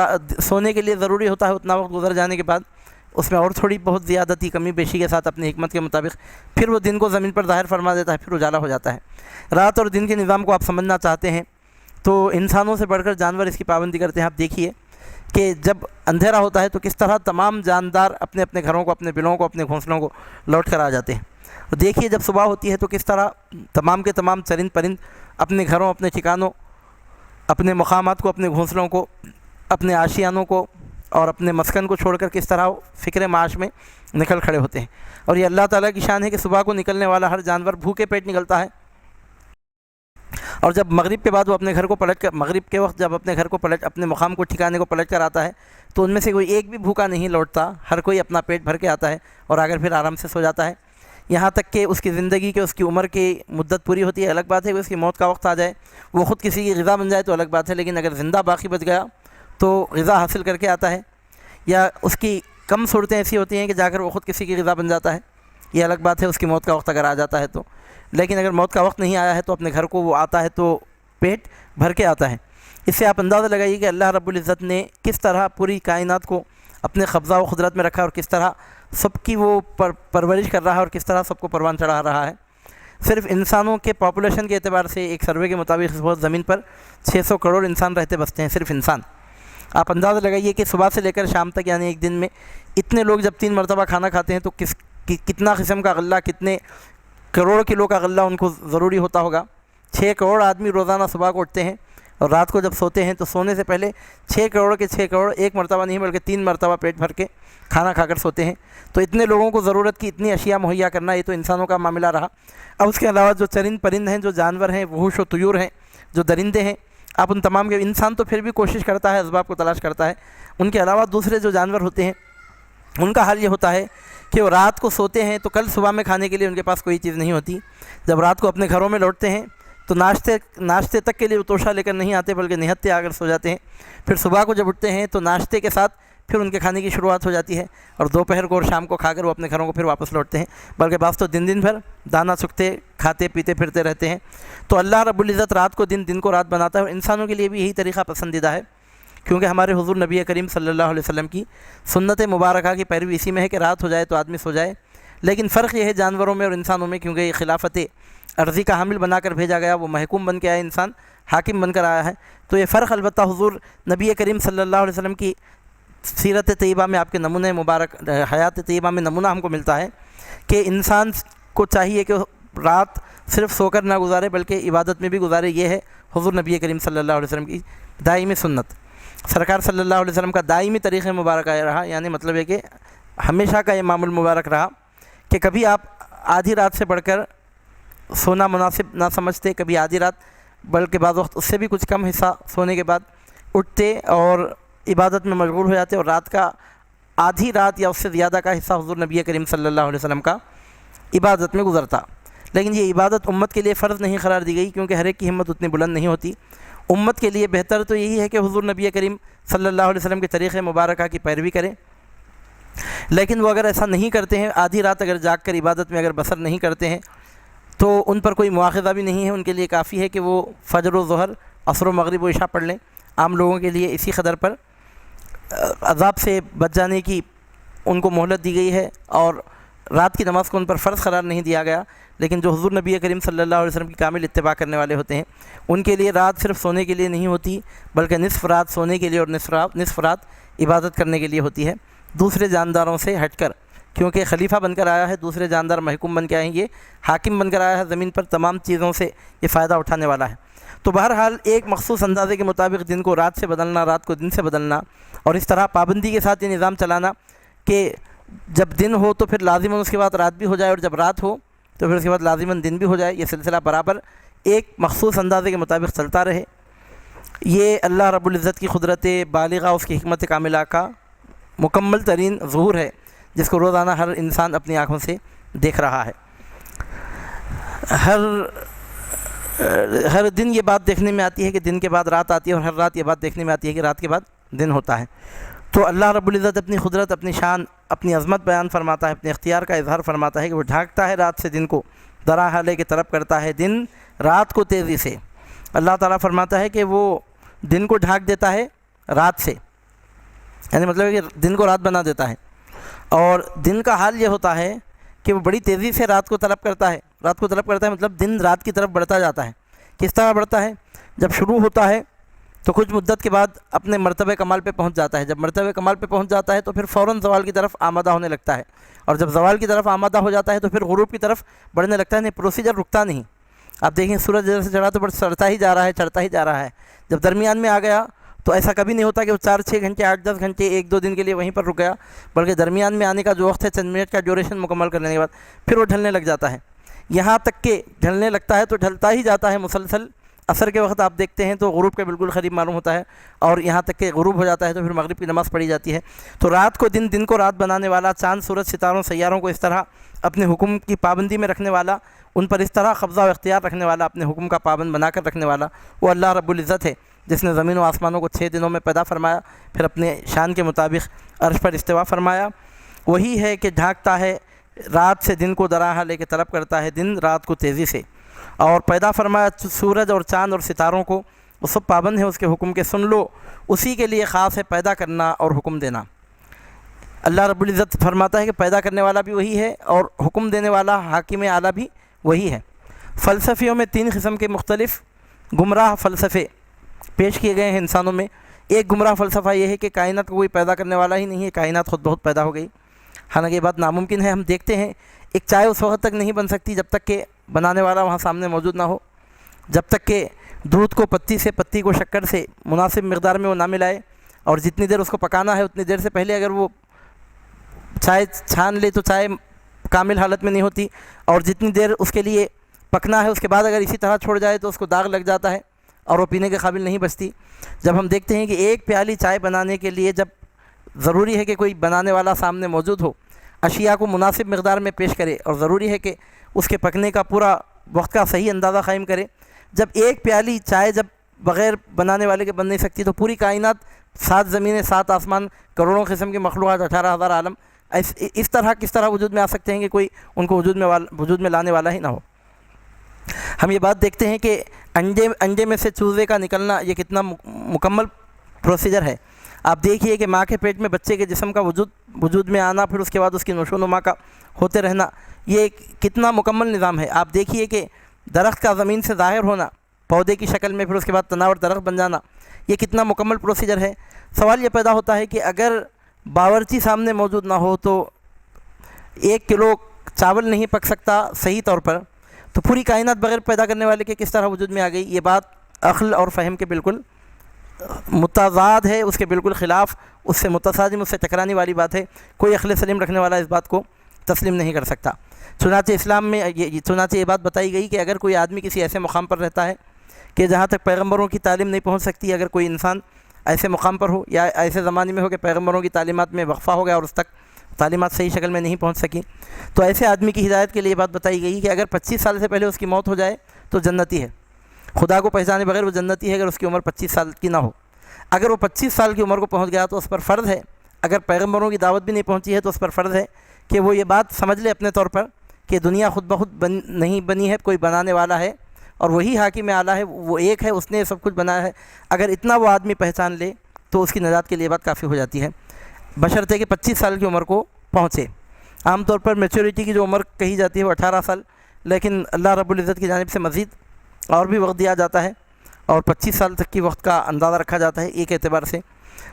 سونے کے لیے ضروری ہوتا ہے اتنا وقت گزر جانے کے بعد اس میں اور تھوڑی بہت زیادتی کمی بیشی کے ساتھ اپنی حکمت کے مطابق پھر وہ دن کو زمین پر ظاہر فرما دیتا ہے، پھر اجالا ہو جاتا ہے۔ رات اور دن کے نظام کو آپ سمجھنا چاہتے ہیں تو انسانوں سے بڑھ کر جانور اس کی پابندی کرتے ہیں۔ آپ دیکھیے کہ جب اندھیرا ہوتا ہے تو کس طرح تمام جاندار اپنے اپنے گھروں کو، اپنے بلوں کو، اپنے گھونسلوں کو لوٹ کر آ جاتے ہیں، اور دیکھیے جب صبح ہوتی ہے تو کس طرح تمام کے تمام چرند پرند اپنے گھروں، اپنے ٹھکانوں، اپنے مقامات کو، اپنے گھونسلوں کو، اپنے آشیانوں کو اور اپنے مسکن کو چھوڑ کر کس طرح فکر معاش میں نکل کھڑے ہوتے ہیں۔ اور یہ اللہ تعالیٰ کی شان ہے کہ صبح کو نکلنے والا ہر جانور بھوکے پیٹ نکلتا ہے، اور جب مغرب کے بعد وہ اپنے گھر کو پلٹ کر، مغرب کے وقت جب اپنے گھر کو پلٹ، اپنے مقام کو ٹھکانے کو پلٹ کر آتا ہے تو ان میں سے کوئی ایک بھی بھوکا نہیں لوٹتا، ہر کوئی اپنا پیٹ بھر کے آتا ہے اور آگر پھر آرام سے سو جاتا ہے، یہاں تک کہ اس کی زندگی کے، اس کی عمر کی مدت پوری ہوتی ہے۔ الگ بات ہے کہ اس کی موت کا وقت آ جائے، وہ خود کسی کی غذا بن جائے تو الگ بات ہے، لیکن اگر زندہ باقی بچ گیا تو غذا حاصل کر کے آتا ہے، یا اس کی کم صورتیں ایسی ہوتی ہیں کہ جا کر وہ خود کسی کی غذا بن جاتا ہے، یہ الگ بات ہے اس کی موت کا وقت اگر آ جاتا ہے تو۔ لیکن اگر موت کا وقت نہیں آیا ہے تو اپنے گھر کو وہ آتا ہے تو پیٹ بھر کے آتا ہے۔ اس سے آپ اندازہ لگائیے کہ اللہ رب العزت نے کس طرح پوری کائنات کو اپنے قبضہ و قدرت میں رکھا، اور کس طرح سب کی وہ پرورش کر رہا ہے، اور کس طرح سب کو پروان چڑھا رہا ہے۔ صرف انسانوں کے پاپولیشن کے اعتبار سے ایک سروے کے مطابق اس وقت زمین پر 600 کروڑ انسان رہتے بستے ہیں، صرف انسان۔ آپ اندازہ لگائیے کہ صبح سے لے کر شام تک، یعنی ایک دن میں اتنے لوگ جب 3 مرتبہ کھانا کھاتے ہیں تو کتنا قسم کا غلہ، کتنے کروڑ کلو کا غلہ ان کو ضروری ہوتا ہوگا۔ 6 کروڑ آدمی روزانہ صبح کو اٹھتے ہیں، اور رات کو جب سوتے ہیں تو سونے سے پہلے 6 کروڑ کے 6 کروڑ ایک مرتبہ نہیں بلکہ 3 مرتبہ پیٹ بھر کے کھانا کھا کر سوتے ہیں۔ تو اتنے لوگوں کو ضرورت کی اتنی اشیاء مہیا کرنا، یہ تو انسانوں کا معاملہ رہا۔ اب اس کے علاوہ جو چرند پرند ہیں، جو جانور ہیں، وحوش و طیور ہیں، جو درندے ہیں، آپ ان تمام کے، انسان تو پھر بھی کوشش کرتا ہے، اسباب کو تلاش کرتا ہے، ان کے علاوہ دوسرے جو جانور ہوتے ہیں ان کا حال یہ ہوتا ہے کہ وہ رات کو سوتے ہیں تو کل صبح میں کھانے کے لیے ان کے پاس کوئی چیز نہیں ہوتی۔ جب رات کو اپنے گھروں میں لوٹتے ہیں تو ناشتے تک کے لیے وہ توشہ لے کر نہیں آتے بلکہ نہتے آ کر سو جاتے ہیں۔ پھر صبح کو جب اٹھتے ہیں تو ناشتے کے ساتھ پھر ان کے کھانے کی شروعات ہو جاتی ہے، اور دوپہر کو اور شام کو کھا کر وہ اپنے گھروں کو پھر واپس لوٹتے ہیں، بلکہ بعض تو دن بھر دانہ چکتے، کھاتے پیتے پھرتے رہتے ہیں۔ تو اللہ رب العزت رات کو دن کو رات بناتا ہے، اور انسانوں کے لیے بھی یہی طریقہ پسندیدہ ہے، کیونکہ ہمارے حضور نبی کریم صلی اللہ علیہ وسلم کی سنت مبارکہ کی پیروی اسی میں ہے کہ رات ہو جائے تو آدمی سو جائے۔ لیکن فرق یہ ہے جانوروں میں اور انسانوں میں، کیونکہ یہ خلافت عرضی کا حامل بنا کر بھیجا گیا، وہ محکوم بن کے آیا انسان، حاکم بن کر آیا ہے۔ تو یہ فرق البتہ حضور نبی کریم صلی اللہ علیہ وسلم کی سیرت طیبہ میں، آپ کے نمونہ مبارک حیات طیبہ میں نمونہ ہم کو ملتا ہے کہ انسان کو چاہیے کہ رات صرف سو کر نہ گزارے بلکہ عبادت میں بھی گزارے۔ یہ ہے حضور نبی کریم صلی اللہ علیہ وسلم کی دائمی سنت، سرکار صلی اللہ علیہ وسلم کا دائمی طریقہ مبارک آیا رہا، یعنی مطلب ہے کہ ہمیشہ کا یہ معمول مبارک رہا کہ کبھی آپ آدھی رات سے بڑھ کر سونا مناسب نہ سمجھتے، کبھی آدھی رات بلکہ بعض وقت اس سے بھی کچھ کم حصہ سونے کے بعد اٹھتے اور عبادت میں مشغول ہو جاتے، اور رات کا آدھی رات یا اس سے زیادہ کا حصہ حضور نبی کریم صلی اللہ علیہ وسلم کا عبادت میں گزرتا۔ لیکن یہ عبادت امت کے لیے فرض نہیں قرار دی گئی، کیونکہ ہر ایک کی ہمت اتنی بلند نہیں ہوتی۔ امت کے لیے بہتر تو یہی ہے کہ حضور نبی کریم صلی اللہ علیہ وسلم کے طریقے مبارکہ کی پیروی کریں، لیکن وہ اگر ایسا نہیں کرتے ہیں، آدھی رات اگر جاگ کر عبادت میں اگر بسر نہیں کرتے ہیں تو ان پر کوئی مواخذہ بھی نہیں ہے، ان کے لیے کافی ہے کہ وہ فجر و ظہر، عصر و مغرب و عشاء پڑھ لیں۔ عام لوگوں کے لیے اسی قدر پر عذاب سے بچ جانے کی ان کو مہلت دی گئی ہے، اور رات کی نماز کو ان پر فرض قرار نہیں دیا گیا۔ لیکن جو حضور نبی کریم صلی اللہ علیہ وسلم کی کامل اتباع کرنے والے ہوتے ہیں، ان کے لیے رات صرف سونے کے لیے نہیں ہوتی بلکہ نصف رات سونے کے لیے اور نصف رات عبادت کرنے کے لیے ہوتی ہے، دوسرے جانداروں سے ہٹ کر، کیونکہ خلیفہ بن کر آیا ہے، دوسرے جاندار محکوم بن کے آئیں گے، حاکم بن کر آیا ہے زمین پر، تمام چیزوں سے یہ فائدہ اٹھانے والا ہے۔ تو بہرحال ایک مخصوص اندازے کے مطابق دن کو رات سے بدلنا، رات کو دن سے بدلنا، اور اس طرح پابندی کے ساتھ یہ نظام چلانا کہ جب دن ہو تو پھر لازماً اس کے بعد رات بھی ہو جائے، اور جب رات ہو تو پھر اس کے بعد لازماً دن بھی ہو جائے، یہ سلسلہ برابر ایک مخصوص اندازے کے مطابق چلتا رہے۔ یہ اللہ رب العزت کی قدرت بالغہ، اس کی حکمت کاملہ کا مکمل ترین ظہور ہے، جس کو روزانہ ہر انسان اپنی آنکھوں سے دیکھ رہا ہے۔ ہر دن یہ بات دیکھنے میں آتی ہے کہ دن کے بعد رات آتی ہے، اور ہر رات یہ بات دیکھنے میں آتی ہے کہ رات کے بعد دن ہوتا ہے۔ تو اللہ رب العزت اپنی قدرت، اپنی شان، اپنی عظمت بیان فرماتا ہے، اپنے اختیار کا اظہار فرماتا ہے کہ وہ ڈھانکتا ہے رات سے دن کو، درا حالے کے طلب کرتا ہے دن رات کو تیزی سے۔ اللہ تعالیٰ فرماتا ہے کہ وہ دن کو ڈھانک دیتا ہے رات سے، یعنی مطلب ہے کہ دن کو رات بنا دیتا ہے، اور دن کا حال یہ ہوتا ہے کہ وہ بڑی تیزی سے رات کو طلب کرتا ہے۔ رات کو طلب کرتا ہے مطلب دن رات کی طرف بڑھتا جاتا ہے۔ کس طرح بڑھتا ہے؟ جب شروع ہوتا ہے تو کچھ مدت کے بعد اپنے مرتبہ کمال پہ پہنچ جاتا ہے، جب مرتبہ کمال پہ پہنچ جاتا ہے تو پھر فوراً زوال کی طرف آمادہ ہونے لگتا ہے، اور جب زوال کی طرف آمادہ ہو جاتا ہے تو پھر غروب کی طرف بڑھنے لگتا ہے، پروسیجر رکتا نہیں۔ آپ دیکھیں سورج جیسے چڑھا تو چڑھتا ہی جا رہا ہے، چڑھتا ہی جا رہا ہے۔ جب درمیان میں آ گیا تو ایسا کبھی نہیں ہوتا کہ وہ 4-6 گھنٹے 8-10 گھنٹے 1-2 دن کے لیے وہیں پر رک گیا، بلکہ درمیان میں آنے کا جو وقت ہے، چند منٹ کا ڈیوریشن مکمل کرنے کے بعد پھر وہ ڈھلنے لگ جاتا ہے، یہاں تک کہ ڈھلنے لگتا ہے تو ڈھلتا ہی جاتا ہے مسلسل۔ عصر کے وقت آپ دیکھتے ہیں تو غروب کے بالکل قریب معلوم ہوتا ہے، اور یہاں تک کہ غروب ہو جاتا ہے تو پھر مغرب کی نماز پڑھی جاتی ہے۔ تو رات کو دن، دن کو رات بنانے والا، چاند سورج ستاروں سیاروں کو اس طرح اپنے حکم کی پابندی میں رکھنے والا، ان پر اس طرح قبضہ و اختیار رکھنے والا، اپنے حکم کا پابند بنا کر رکھنے والا، وہ اللہ رب العزت ہے، جس نے زمین و آسمانوں کو 6 دنوں میں پیدا فرمایا، پھر اپنے شان کے مطابق عرش پر استوا فرمایا۔ وہی ہے کہ ڈھانکتا ہے رات سے دن کو، دراہ لے کے طلب کرتا ہے دن رات کو تیزی سے، اور پیدا فرمایا سورج اور چاند اور ستاروں کو، وہ سب پابند ہیں اس کے حکم کے، سن لو اسی کے لیے خاص ہے پیدا کرنا اور حکم دینا۔ اللہ رب العزت فرماتا ہے کہ پیدا کرنے والا بھی وہی ہے اور حکم دینے والا حاکم اعلیٰ بھی وہی ہے۔ فلسفیوں میں 3 قسم کے مختلف گمراہ فلسفے پیش کیے گئے ہیں انسانوں میں۔ ایک گمراہ فلسفہ یہ ہے کہ کائنات کو کوئی پیدا کرنے والا ہی نہیں ہے، کائنات خود بہت پیدا ہو گئی۔ حالانکہ یہ بات ناممکن ہے۔ ہم دیکھتے ہیں ایک چائے اس وقت تک نہیں بن سکتی جب تک کہ بنانے والا وہاں سامنے موجود نہ ہو، جب تک کہ دودھ کو پتی سے، پتی کو شکر سے مناسب مقدار میں وہ نہ ملائے، اور جتنی دیر اس کو پکانا ہے اتنی دیر سے پہلے اگر وہ چائے چھان لے تو چائے کامل حالت میں نہیں ہوتی، اور جتنی دیر اس کے لیے پکنا ہے اس کے بعد اگر اسی طرح چھوڑ جائے تو اس کو داغ لگ جاتا ہے اور وہ پینے کے قابل نہیں بچتی۔ جب ہم دیکھتے ہیں کہ ایک پیالی چائے بنانے کے لیے جب ضروری ہے کہ کوئی بنانے والا سامنے موجود ہو، اشیاء کو مناسب مقدار میں پیش کرے، اور ضروری ہے کہ اس کے پکنے کا پورا وقت کا صحیح اندازہ قائم کرے، جب ایک پیالی چائے جب بغیر بنانے والے کے بن نہیں سکتی تو پوری کائنات، 7 زمینیں، 7 آسمان، کروڑوں قسم کی مخلوقات، 18,000 عالم اس طرح کس طرح وجود میں آ سکتے ہیں کہ کوئی ان کو وجود میں لانے والا ہی نہ ہو۔ ہم یہ بات دیکھتے ہیں کہ انڈے میں سے چوزے کا نکلنا یہ کتنا مکمل پروسیجر ہے۔ آپ دیکھیے کہ ماں کے پیٹ میں بچے کے جسم کا وجود میں آنا، پھر اس کے بعد اس کی نشو و نما کا ہوتے رہنا، یہ کتنا مکمل نظام ہے۔ آپ دیکھیے کہ درخت کا زمین سے ظاہر ہونا پودے کی شکل میں، پھر اس کے بعد تنا اور درخت بن جانا، یہ کتنا مکمل پروسیجر ہے۔ سوال یہ پیدا ہوتا ہے کہ اگر باورچی سامنے موجود نہ ہو تو 1 کلو چاول نہیں پک سکتا صحیح طور پر، تو پوری کائنات بغیر پیدا کرنے والے کے کس طرح وجود میں آ گئی؟ یہ بات عقل اور فہم کے بالکل متضاد ہے، اس کے بالکل خلاف، اس سے متصادم، اس سے ٹکرانے والی بات ہے۔ کوئی عقل سلیم رکھنے والا اس بات کو تسلیم نہیں کر سکتا۔ چنانچہ اسلام میں یہ بات بتائی گئی کہ اگر کوئی آدمی کسی ایسے مقام پر رہتا ہے کہ جہاں تک پیغمبروں کی تعلیم نہیں پہنچ سکتی، اگر کوئی انسان ایسے مقام پر ہو یا ایسے زمانے میں ہو کہ پیغمبروں کی تعلیمات میں وقفہ ہو گیا اور اس تک تعلیمات صحیح شکل میں نہیں پہنچ سکی، تو ایسے آدمی کی ہدایت کے لیے بات بتائی گئی کہ اگر 25 سال سے پہلے اس کی موت ہو جائے تو جنتی ہے، خدا کو پہچانے بغیر وہ جنتی ہے اگر اس کی عمر 25 سال کی نہ ہو۔ اگر وہ 25 سال کی عمر کو پہنچ گیا تو اس پر فرض ہے، اگر پیغمبروں کی دعوت بھی نہیں پہنچی ہے تو اس پر فرض ہے کہ وہ یہ بات سمجھ لے اپنے طور پر کہ دنیا خود بخود نہیں بنی ہے، کوئی بنانے والا ہے اور وہی حاکم اعلیٰ ہے، وہ ایک ہے، اس نے سب کچھ بنایا ہے۔ اگر اتنا وہ آدمی پہچان لے تو اس کی نجات کے لیے بات کافی ہو جاتی ہے، بشرطے کہ 25 سال کی عمر کو پہنچے۔ عام طور پر میچورٹی کی جو عمر کہی جاتی ہے وہ 18 سال، لیکن اللہ رب العزت کی جانب سے مزید اور بھی وقت دیا جاتا ہے اور 25 سال تک کی وقت کا اندازہ رکھا جاتا ہے ایک اعتبار سے۔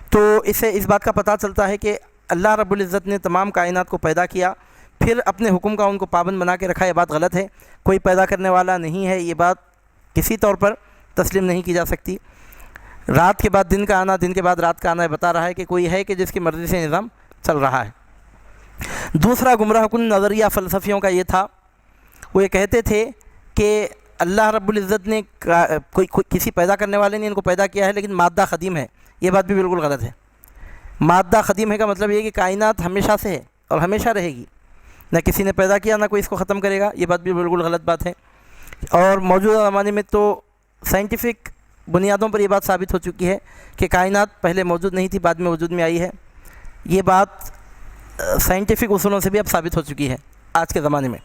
تو اس سے اس بات کا پتہ چلتا ہے کہ اللہ رب العزت نے تمام کائنات کو پیدا کیا، پھر اپنے حکم کا ان کو پابند بنا کے رکھا۔ یہ بات غلط ہے، کوئی پیدا کرنے والا نہیں ہے، یہ بات کسی طور پر تسلیم نہیں کی جا سکتی۔ رات کے بعد دن کا آنا، دن کے بعد رات کا آنا، یہ بتا رہا ہے کہ کوئی ہے کہ جس کی مرضی سے نظام چل رہا ہے۔ دوسرا گمراہ کن نظریہ فلسفیوں کا یہ تھا، وہ یہ کہتے تھے کہ اللہ رب العزت نے کسی پیدا کرنے والے نے ان کو پیدا کیا ہے لیکن مادہ قدیم ہے۔ یہ بات بھی بالکل غلط ہے۔ مادہ قدیم ہے کا مطلب یہ ہے کہ کائنات ہمیشہ سے ہے اور ہمیشہ رہے گی، نہ کسی نے پیدا کیا نہ کوئی اس کو ختم کرے گا، یہ بات بھی بالکل غلط بات ہے۔ اور موجودہ زمانے میں تو سائنٹیفک بنیادوں پر یہ بات ثابت ہو چکی ہے کہ کائنات پہلے موجود نہیں تھی، بعد میں وجود میں آئی ہے۔ یہ بات سائنٹیفک اصولوں سے بھی اب ثابت ہو چکی ہے آج کے زمانے میں۔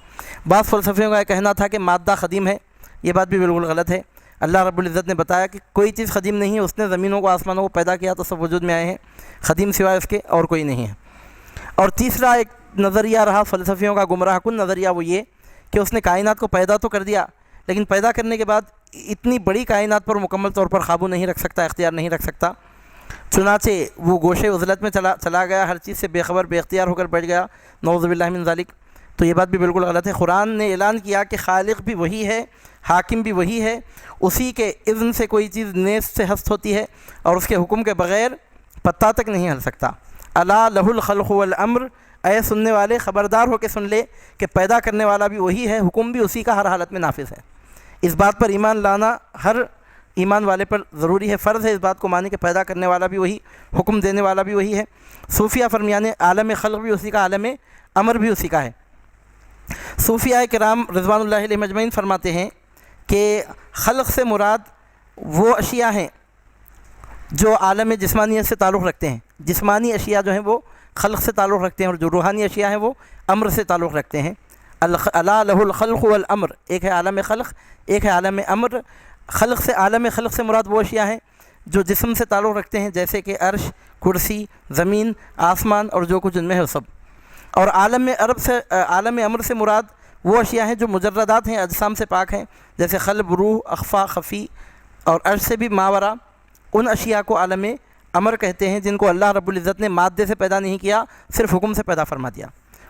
بعض فلسفیوں کا یہ کہنا تھا کہ مادہ قدیم ہے، یہ بات بھی بالکل غلط ہے۔ اللہ رب العزت نے بتایا کہ کوئی چیز قدیم نہیں ہے، اس نے زمینوں کو آسمانوں کو پیدا کیا تو سب وجود میں آئے ہیں، قدیم سوائے اس کے اور کوئی نہیں ہے۔ اور تیسرا ایک نظریہ رہا فلسفیوں کا گمراہ کن نظریہ، وہ یہ کہ اس نے کائنات کو پیدا تو کر دیا لیکن پیدا کرنے کے بعد اتنی بڑی کائنات پر مکمل طور پر قابو نہیں رکھ سکتا، اختیار نہیں رکھ سکتا، چنانچہ وہ گوشے عزلت میں چلا گیا، ہر چیز سے بے خبر بے اختیار ہو کر بیٹھ گیا، نعوذ باللہ من ذالک۔ تو یہ بات بھی بالکل غلط ہے۔ قرآن نے اعلان کیا کہ خالق بھی وہی ہے، حاکم بھی وہی ہے، اسی کے اذن سے کوئی چیز نیز سے ہست ہوتی ہے اور اس کے حکم کے بغیر پتہ تک نہیں ہل سکتا۔ الا لہ الخلق والامر، اے سننے والے خبردار ہو کے سن لے کہ پیدا کرنے والا بھی وہی ہے، حکم بھی اسی کا ہر حالت میں نافذ ہے۔ اس بات پر ایمان لانا ہر ایمان والے پر ضروری ہے، فرض ہے اس بات کو مانے کہ پیدا کرنے والا بھی وہی، حکم دینے والا بھی وہی ہے۔ صوفیہ فرمیان عالم خلق بھی اسی کا، عالم امر بھی اسی کا ہے۔ صوفیہ کرام رضوان اللہ علیہ مجمعین فرماتے ہیں کہ خلق سے مراد وہ اشیاء ہیں جو عالم جسمانیت سے تعلق رکھتے ہیں، جسمانی اشیاء جو ہیں وہ خلق سے تعلق رکھتے ہیں، اور جو روحانی اشیاء ہیں وہ امر سے تعلق رکھتے ہیں۔ الا لہ الخلق والامر، ایک ہے عالم خلق، ایک ہے عالم امر۔ خلق سے، عالم خلق سے مراد وہ اشیاء ہیں جو جسم سے تعلق رکھتے ہیں، جیسے کہ عرش، کرسی، زمین، آسمان اور جو کچھ ان میں ہے وہ سب۔ اور عالم امر سے مراد وہ اشیاء ہیں جو مجردات ہیں، اجسام سے پاک ہیں، جیسے قلب، روح، اخفا، خفی اور عرش سے بھی ماورا۔ ان اشیاء کو عالم امر کہتے ہیں جن کو اللہ رب العزت نے مادے سے پیدا نہیں کیا، صرف حکم سے پیدا فرما دیا،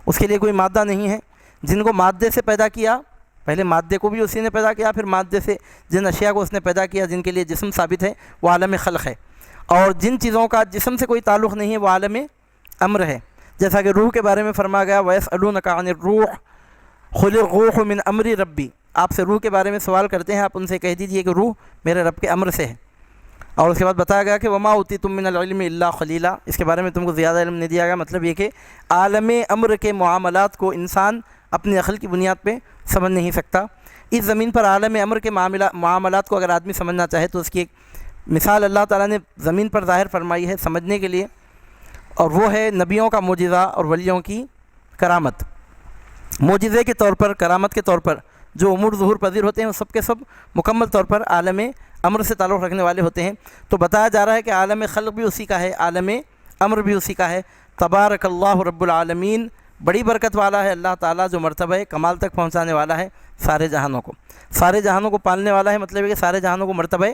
اس کے لیے کوئی مادہ نہیں ہے۔ جن کو مادے سے پیدا کیا، پہلے مادے کو بھی اسی نے پیدا کیا، پھر مادے سے جن اشیاء کو اس نے پیدا کیا جن کے لیے جسم ثابت ہے، وہ عالم خلق ہے۔ اور جن چیزوں کا جسم سے کوئی تعلق نہیں ہے وہ عالم امر ہے، جیسا کہ روح کے بارے میں فرمایا گیا وَيَسْأَلُونَكَ عَنِ الرُّوحِ قُلِ الرُّوحُ مِنْ أَمْرِ رَبِّي، آپ سے روح کے بارے میں سوال کرتے ہیں، آپ ان سے کہہ دیجئے کہ روح میرے رب کے امر سے ہے۔ اور اس کے بعد بتایا گیا کہ وَمَا أُوتِيتُم مِّنَ الْعِلْمِ إِلَّا قَلِيلًا، اس کے بارے میں تم کو زیادہ علم نہیں دیا گیا، مطلب یہ کہ عالم امر کے معاملات کو انسان اپنی عقل کی بنیاد پہ سمجھ نہیں سکتا۔ اس زمین پر عالم امر کے معاملات کو اگر آدمی سمجھنا چاہے تو اس کی ایک مثال اللہ تعالیٰ نے زمین پر ظاہر فرمائی ہے سمجھنے کے لیے، اور وہ ہے نبیوں کا معجزہ اور ولیوں کی کرامت۔ معجزے کے طور پر، کرامت کے طور پر جو امور ظہور پذیر ہوتے ہیں وہ سب کے سب مکمل طور پر عالم امر سے تعلق رکھنے والے ہوتے ہیں۔ تو بتایا جا رہا ہے کہ عالم خلق بھی اسی کا ہے، عالم امر بھی اسی کا ہے۔ تبارک اللہ رب العالمین، بڑی برکت والا ہے اللہ تعالیٰ جو مرتبہ کمال تک پہنچانے والا ہے، سارے جہانوں کو پالنے والا ہے، مطلب ہے کہ سارے جہانوں کو مرتبہ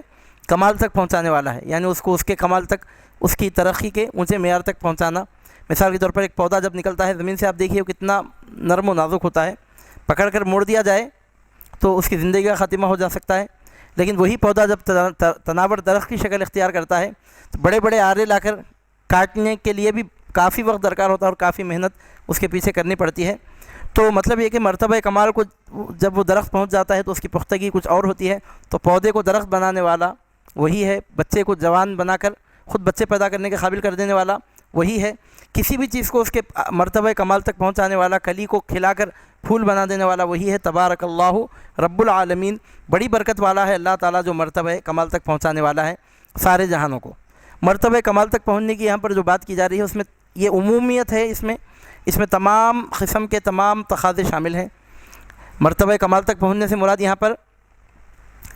کمال تک پہنچانے والا ہے، یعنی اس کو اس کے کمال تک، اس کی ترقی کے اونچے معیار تک پہنچانا۔ مثال کے طور پر ایک پودا جب نکلتا ہے زمین سے، آپ دیکھیے وہ کتنا نرم و نازک ہوتا ہے، پکڑ کر موڑ دیا جائے تو اس کی زندگی کا خاتمہ ہو جا سکتا ہے، لیکن وہی پودا جب تناور درخت کی شکل اختیار کرتا ہے تو بڑے بڑے آرے لا کر کاٹنے کے لیے بھی کافی وقت درکار ہوتا ہے اور کافی محنت اس کے پیچھے کرنی پڑتی ہے۔ تو مطلب یہ کہ مرتبہ کمال کو جب وہ درخت پہنچ جاتا ہے تو اس کی پختگی کچھ اور ہوتی ہے۔ تو پودے کو درخت بنانے والا وہی ہے، بچے کو جوان بنا کر خود بچے پیدا کرنے کے قابل کر دینے والا وہی ہے، کسی بھی چیز کو اس کے مرتبہ کمال تک پہنچانے والا، کلی کو کھلا کر پھول بنا دینے والا وہی ہے۔ تبارک اللہ رب العالمین، بڑی برکت والا ہے اللہ تعالیٰ جو مرتبہ کمال تک پہنچانے والا ہے سارے جہانوں کو۔ مرتبہ کمال تک پہنچنے کی یہاں پر جو بات کی جا رہی ہے اس میں یہ عمومیت ہے، اس میں تمام قسم کے تمام تقاضے شامل ہیں۔ مرتبہ کمال تک پہنچنے سے مراد یہاں پر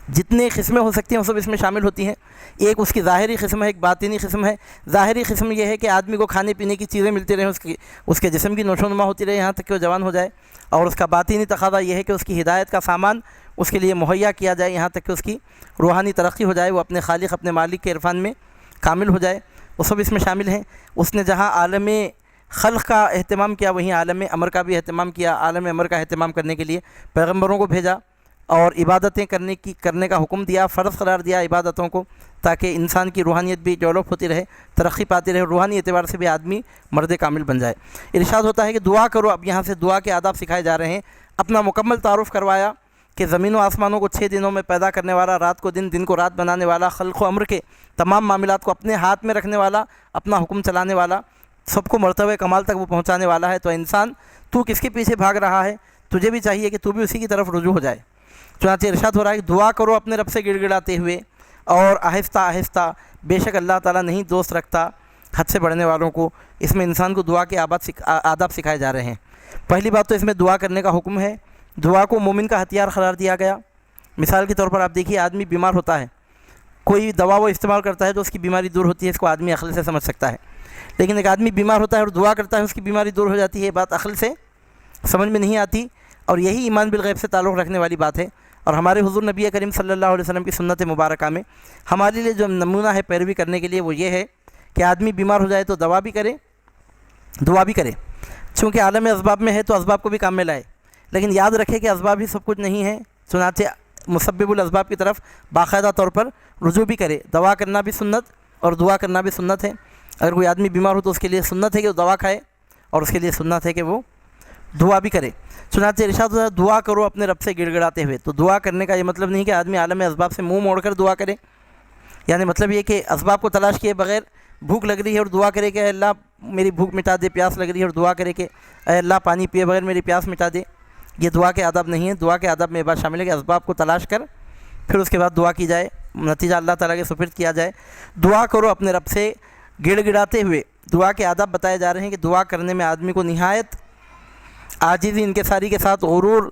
جتنی قسمیں ہو سکتی ہیں وہ سب اس میں شامل ہوتی ہیں۔ ایک اس کی ظاہری قسم ہے، ایک باطنی قسم ہے۔ ظاہری قسم یہ ہے کہ آدمی کو کھانے پینے کی چیزیں ملتی رہیں، اس کے جسم کی نشو و نما ہوتی رہے یہاں تک کہ وہ جوان ہو جائے، اور اس کا باطنی تقاضا یہ ہے کہ اس کی ہدایت کا سامان اس کے لیے مہیا کیا جائے یہاں تک کہ اس کی روحانی ترقی ہو جائے، وہ اپنے خالق اپنے مالک کے عرفان میں کامل ہو جائے، وہ سب اس میں شامل ہیں۔ اس نے جہاں عالم خلق کا اہتمام کیا وہیں عالم امر کا بھی اہتمام کیا۔ عالم امر کا اہتمام کرنے کے لیے پیغمبروں کو بھیجا اور عبادتیں کرنے کا حکم دیا، فرض قرار دیا عبادتوں کو، تاکہ انسان کی روحانیت بھی ڈیولپ ہوتی رہے، ترقی پاتی رہے، روحانی اعتبار سے بھی آدمی مرد کامل بن جائے۔ ارشاد ہوتا ہے کہ دعا کرو، اب یہاں سے دعا کے آداب سکھائے جا رہے ہیں۔ اپنا مکمل تعارف کروایا کہ زمین و آسمانوں کو 6 دنوں میں پیدا کرنے والا، رات کو دن، دن کو رات بنانے والا، خلق و امر کے تمام معاملات کو اپنے ہاتھ میں رکھنے والا، اپنا حکم چلانے والا، سب کو مرتبہ کمال تک وہ پہنچانے والا ہے۔ تو انسان تو کس کے پیچھے بھاگ رہا ہے؟ تجھے بھی چاہیے کہ تو بھی اسی کی طرف رجوع ہو جائے۔ چنانچہ ارشاد ہو رہا ہے کہ دعا کرو اپنے رب سے گڑ گڑاتے ہوئے اور آہستہ آہستہ، بے شک اللہ تعالیٰ نہیں دوست رکھتا حد سے بڑھنے والوں کو۔ اس میں انسان کو دعا کے آداب سکھائے جا رہے ہیں۔ پہلی بات تو اس میں دعا کرنے کا حکم ہے۔ دعا کو مومن کا ہتھیار قرار دیا گیا۔ مثال کے طور پر آپ دیکھیے، آدمی بیمار ہوتا ہے، کوئی دوا وہ استعمال کرتا ہے تو اس کی بیماری دور ہوتی ہے، اس کو آدمی عقل سے سمجھ سکتا ہے، لیکن ایک آدمی بیمار ہوتا ہے اور دعا کرتا ہے اس کی بیماری دور ہو جاتی ہے، بات عقل سے سمجھ میں نہیں آتی، اور یہی ایمان بالغیب سے تعلق رکھنے والی بات ہے۔ اور ہمارے حضور نبی کریم صلی اللہ علیہ وسلم کی سنت مبارکہ میں ہمارے لیے جو نمونہ ہے پیروی کرنے کے لیے وہ یہ ہے کہ آدمی بیمار ہو جائے تو دوا بھی کرے، دعا بھی کرے۔ چونکہ عالم اسباب میں ہے تو اسباب کو بھی کام میں لائے، لیکن یاد رکھے کہ اسباب ہی سب کچھ نہیں ہے، چنانچہ مسبب الاسباب کی طرف باقاعدہ طور پر رجوع بھی کرے۔ دوا کرنا بھی سنت اور دعا کرنا بھی سنت ہے۔ اگر کوئی آدمی بیمار ہو تو اس کے لیے سنت ہے کہ وہ دوا کھائے، اور اس کے لیے سنت ہے کہ وہ دعا بھی کرے۔ چنانچہ ارشاد ہوتا ہے دعا کرو اپنے رب سے گڑ گڑاتے ہوئے۔ تو دعا کرنے کا یہ مطلب نہیں کہ آدمی عالم اسباب سے منہ موڑ کر دعا کرے، یعنی مطلب یہ کہ اسباب کو تلاش کیے بغیر بھوک لگ رہی ہے اور دعا کرے کہ اے اللہ میری بھوک مٹا دے، پیاس لگ رہی ہے اور دعا کرے کہ اے اللہ پانی پیے بغیر میری پیاس مٹا دے۔ یہ دعا کے آداب نہیں ہیں۔ دعا کے آداب میں یہ بات شامل ہے کہ اسباب کو تلاش کر پھر اس کے بعد دعا کی جائے، نتیجہ اللہ تعالیٰ کے سپرد کیا جائے۔ دعا کرو اپنے رب سے گڑ گڑاتے ہوئے۔ دعا کے آداب بتائے جا رہے ہیں کہ دعا کرنے میں آدمی کو نہایت عاجزی انکساری کے ساتھ، غرور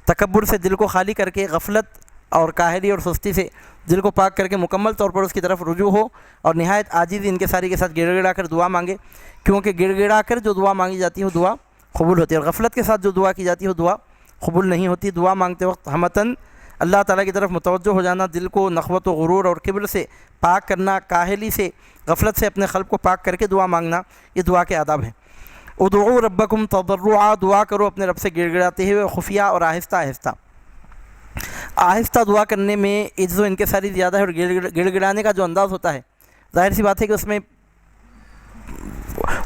تکبر سے دل کو خالی کر کے، غفلت اور کاہلی اور سستی سے دل کو پاک کر کے مکمل طور پر اس کی طرف رجوع ہو، اور نہایت عاجزی انکساری کے ساتھ گڑ گڑا کر دعا مانگے، کیونکہ گڑ گڑا کر جو دعا مانگی جاتی ہے وہ دعا قبول ہوتی ہے، اور غفلت کے ساتھ جو دعا کی جاتی ہے وہ دعا قبول نہیں ہوتی۔ دعا مانگتے وقت ہمتاً اللہ تعالیٰ کی طرف متوجہ ہو جانا، دل کو نخوت و غرور اور کبر سے پاک کرنا، کاہلی سے، غفلت سے اپنے قلب کو پاک کر کے دعا مانگنا، یہ دعا کے آداب ہیں۔ ادعوا ربکم تضرعا، دعا کرو اپنے رب سے گڑ گڑاتے ہوئے، خفیہ اور آہستہ آہستہ۔ آہستہ دعا کرنے میں عجز و انکساری زیادہ ہے، اور گڑ گڑانے کا جو انداز ہوتا ہے ظاہر سی بات ہے کہ اس میں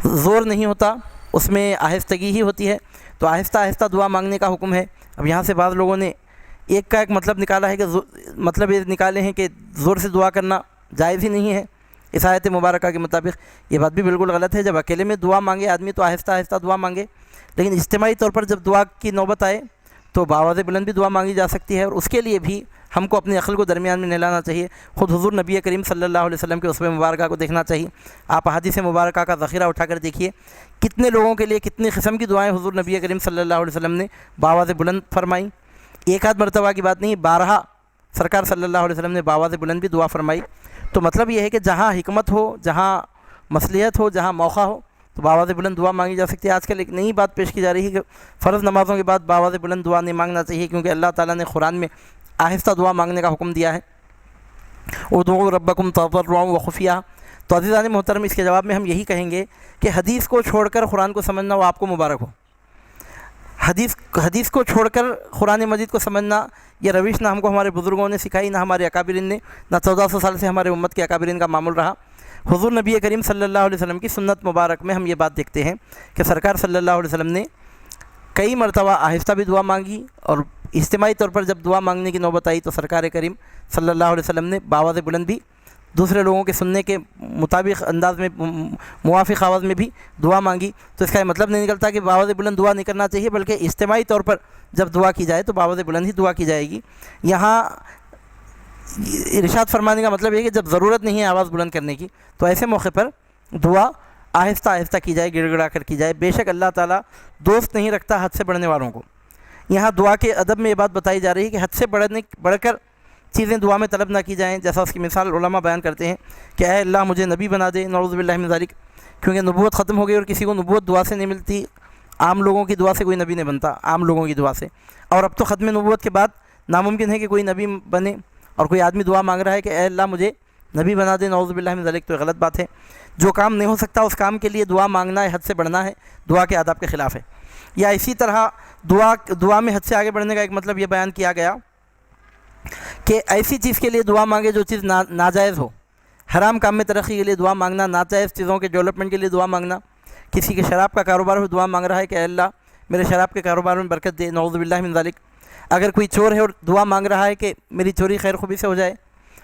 زور نہیں ہوتا، اس میں آہستگی ہی ہوتی ہے۔ تو آہستہ آہستہ دعا مانگنے کا حکم ہے۔ اب یہاں سے بعض لوگوں نے ایک کا ایک مطلب نکالا ہے کہ مطلب یہ نکالے ہیں کہ زور سے دعا کرنا جائز ہی نہیں ہے اس آیت مبارکہ کے مطابق۔ یہ بات بھی بالکل غلط ہے۔ جب اکیلے میں دعا مانگے آدمی تو آہستہ آہستہ دعا مانگے، لیکن اجتماعی طور پر جب دعا کی نوبت آئے تو بآواز بلند بھی دعا مانگی جا سکتی ہے، اور اس کے لیے بھی ہم کو اپنی عقل کو درمیان میں نہیں لانا چاہیے۔ خود حضور نبی کریم صلی اللہ علیہ وسلم کے اسوہ مبارکہ کو دیکھنا چاہیے۔ آپ احادیث مبارکہ کا ذخیرہ اٹھا کر دیکھیے، کتنے لوگوں کے لیے کتنی قسم کی دعائیں حضور نبی کریم صلی اللہ علیہ وسلم نے بآواز بلند فرمائیں۔ ایک آدھ مرتبہ کی بات نہیں، 12 سرکار صلی اللہ علیہ وسلم نے بآواز بلند بھی دعا فرمائی۔ تو مطلب یہ ہے کہ جہاں حکمت ہو، جہاں مصلحت ہو، جہاں موقع ہو، تو بآواز بلند دعا مانگی جا سکتی ہے۔ آج کل ایک نئی بات پیش کی جا رہی ہے کہ فرض نمازوں کے بعد بآواز بلند دعا نہیں مانگنا چاہیے، کیونکہ اللہ تعالیٰ نے قرآن میں آہستہ دعا مانگنے کا حکم دیا ہے، ادعوا ربکم تضرعا وخفیہ۔ تو عزیزان محترم، اس کے جواب میں ہم یہی کہیں گے کہ حدیث کو چھوڑ کر قرآن کو سمجھنا وہ آپ کو مبارک ہو۔ حدیث کو چھوڑ کر قرآن مجید کو سمجھنا یہ روش نہ ہم کو ہمارے بزرگوں نے سکھائی، نہ ہمارے اکابرین نے، نہ 1400 سال سے ہمارے امت کے اکابرین کا معمول رہا۔ حضور نبی کریم صلی اللہ علیہ وسلم کی سنت مبارک میں ہم یہ بات دیکھتے ہیں کہ سرکار صلی اللہ علیہ وسلم نے کئی مرتبہ آہستہ بھی دعا مانگی، اور اجتماعی طور پر جب دعا مانگنے کی نوبت آئی تو سرکار کریم صلی اللہ علیہ وسلم نے بآواز بلند بھی، دوسرے لوگوں کے سننے کے مطابق انداز میں موافق آواز میں بھی دعا مانگی۔ تو اس کا یہ مطلب نہیں نکلتا کہ بآواز بلند دعا نہیں کرنا چاہیے، بلکہ اجتماعی طور پر جب دعا کی جائے تو بآواز بلند ہی دعا کی جائے گی۔ یہاں ارشاد فرمانے کا مطلب یہ ہے کہ جب ضرورت نہیں ہے آواز بلند کرنے کی تو ایسے موقع پر دعا آہستہ آہستہ کی جائے، گڑ گڑا کر کی جائے۔ بے شک اللہ تعالیٰ دوست نہیں رکھتا حد سے بڑھنے والوں کو۔ یہاں دعا کے ادب میں یہ بات بتائی جا رہی ہے کہ حد سے بڑھ کر چیزیں دعا میں طلب نہ کی جائیں، جیسا اس کی مثال علماء بیان کرتے ہیں کہ اے اللہ مجھے نبی بنا دے، نعوذ باللہ من ذالک، کیونکہ نبوت ختم ہو گئی اور کسی کو نبوت دعا سے نہیں ملتی۔ عام لوگوں کی دعا سے کوئی نبی نہیں بنتا، عام لوگوں کی دعا سے۔ اور اب تو ختم نبوت کے بعد ناممکن ہے کہ کوئی نبی بنے، اور کوئی آدمی دعا مانگ رہا ہے کہ اے اللہ مجھے نبی بنا دے، نعوذ باللہ من ذالک، تو یہ غلط بات ہے۔ جو کام نہیں ہو سکتا اس کام کے لیے دعا مانگنا ہے، حد سے بڑھنا ہے، دعا کے آداب کے خلاف ہے۔ یا اسی طرح دعا میں حد سے آگے بڑھنے کا ایک مطلب یہ بیان کیا گیا کہ ایسی چیز کے لیے دعا مانگے جو چیز ناجائز ہو۔ حرام کام میں ترقی کے لیے دعا مانگنا، ناجائز چیزوں کے ڈیولپمنٹ کے لیے دعا مانگنا۔ کسی کے شراب کا کاروبار ہو، دعا مانگ رہا ہے کہ اے اللہ میرے شراب کے کاروبار میں برکت دے، نعوذ باللہ من ذالک۔ اگر کوئی چور ہے اور دعا مانگ رہا ہے کہ میری چوری خیر خوبی سے ہو جائے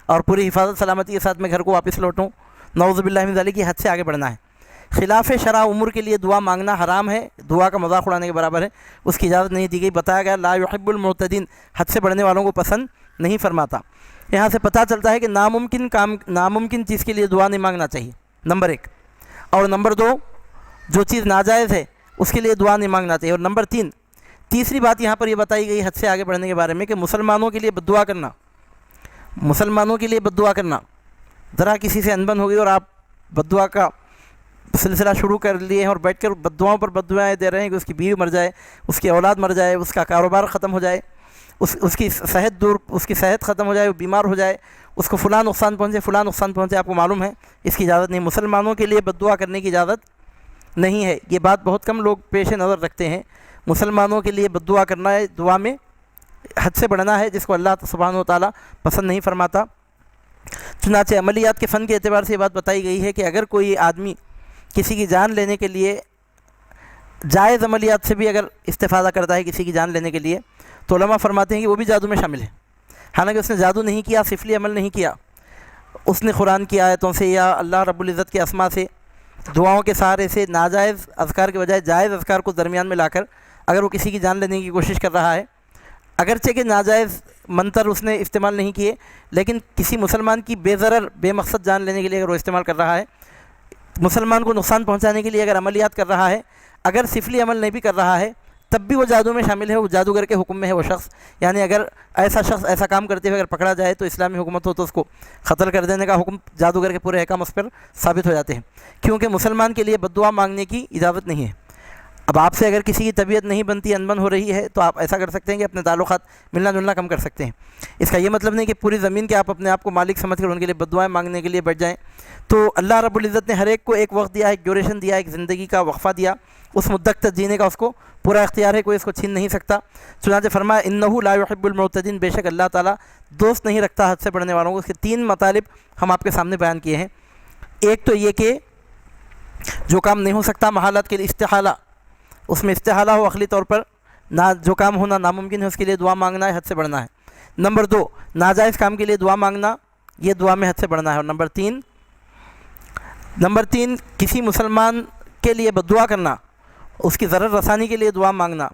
اور پوری حفاظت سلامتی کے ساتھ میں گھر کو واپس لوٹوں، نعوذ باللہ من ذالک، یہ حد سے آگے بڑھنا ہے۔ خلاف شرع امور کے لیے دعا مانگنا حرام ہے، دعا کا مذاق اڑانے کے برابر ہے، اس کی اجازت نہیں دی گئی۔ بتایا گیا لا یحب المعتدین، حد سے بڑھنے والوں کو پسند نہیں فرماتا۔ یہاں سے پتہ چلتا ہے کہ ناممکن چیز کے لیے دعا نہیں مانگنا چاہیے، نمبر 1۔ اور نمبر 2، جو چیز ناجائز ہے اس کے لیے دعا نہیں مانگنا چاہیے۔ اور نمبر 3، تیسری بات یہاں پر یہ بتائی گئی حد سے آگے بڑھنے کے بارے میں کہ مسلمانوں کے لیے بد دعا کرنا، مسلمانوں کے لیے بد دعا کرنا۔ ذرا کسی سے انبن ہو گئی اور آپ بد دعا کا سلسلہ شروع کر لیے ہیں اور بیٹھ کر بد دعاؤں پر بد دعائیں دے رہے ہیں کہ اس کی بیوی مر جائے، اس کی اولاد مر جائے، اس کا کاروبار ختم ہو جائے، اس کی صحت ختم ہو جائے، وہ بیمار ہو جائے، اس کو فلاں نقصان پہنچے، آپ کو معلوم ہے اس کی اجازت نہیں۔ مسلمانوں کے لیے بد دعا کرنے کی اجازت نہیں ہے۔ یہ بات بہت کم لوگ پیش نظر رکھتے ہیں۔ مسلمانوں کے لیے بد دعا کرنا ہے، دعا میں حد سے بڑھنا ہے، جس کو اللہ سبحانہ و تعالیٰ پسند نہیں فرماتا۔ چنانچہ عملیات کے فن کے اعتبار سے یہ بات بتائی گئی ہے کہ اگر کوئی آدمی کسی کی جان لینے کے لیے جائز عملیات سے بھی اگر استفادہ کرتا ہے کسی کی جان لینے کے لیے، تو علماء فرماتے ہیں کہ وہ بھی جادو میں شامل ہے۔ حالانکہ اس نے جادو نہیں کیا، سفلی عمل نہیں کیا، اس نے قرآن کی آیتوں سے یا اللہ رب العزت کے اسماء سے، دعاؤں کے سہارے سے ناجائز اذکار کے بجائے جائز اذکار کو درمیان میں لا کر اگر وہ کسی کی جان لینے کی کوشش کر رہا ہے، اگرچہ کہ ناجائز منتر اس نے استعمال نہیں کیے، لیکن کسی مسلمان کی بے ضرر بے مقصد جان لینے کے لیے اگر وہ استعمال کر رہا ہے، مسلمان کو نقصان پہنچانے کے لیے اگر عملیات کر رہا ہے، اگر سفلی عمل نہیں بھی کر رہا ہے، تب بھی وہ جادو میں شامل ہے، وہ جادوگر کے حکم میں ہے وہ شخص۔ یعنی اگر ایسا شخص ایسا کام کرتے ہوئے اگر پکڑا جائے تو اسلامی حکومت ہو تو اس کو قتل کر دینے کا حکم، جادوگر کے پورے احکام اس پر ثابت ہو جاتے ہیں، کیونکہ مسلمان کے لیے بد دعا مانگنے کی اجازت نہیں ہے۔ اب آپ سے اگر کسی کی طبیعت نہیں بنتی، انبن ہو رہی ہے، تو آپ ایسا کر سکتے ہیں کہ اپنے تعلقات ملنا جلنا کم کر سکتے ہیں۔ اس کا یہ مطلب نہیں کہ پوری زمین کے آپ اپنے آپ کو مالک سمجھ کر ان کے لیے بد دعائیں مانگنے کے لیے بیٹھ جائیں۔ تو اللہ رب العزت نے ہر ایک کو ایک وقت دیا، ایک ڈیوریشن دیا، ایک زندگی کا وقفہ دیا، اس مدت تک جینے کا اس کو پورا اختیار ہے، کوئی اس کو چھین نہیں سکتا۔ چنانچہ فرمایا انہ لا یحب المعتدین، بے شک اللہ تعالیٰ دوست نہیں رکھتا حد سے بڑھنے والوں کو۔ اس کے 3 مطالب ہم آپ کے سامنے بیان کیے ہیں۔ ایک تو یہ کہ جو کام نہیں ہو سکتا محالات کے لیے استحالہ، اس میں استحالہ ہو عقلی طور پر، جو کام ہونا ناممکن ہے اس کے لیے دعا مانگنا ہے، حد سے بڑھنا ہے۔ نمبر 2، ناجائز کام کے لیے دعا مانگنا، یہ دعا میں حد سے بڑھنا ہے۔ اور نمبر تین کسی مسلمان کے لیے بد دعا کرنا، اس کی ضرر رسانی کے لیے دعا مانگنا،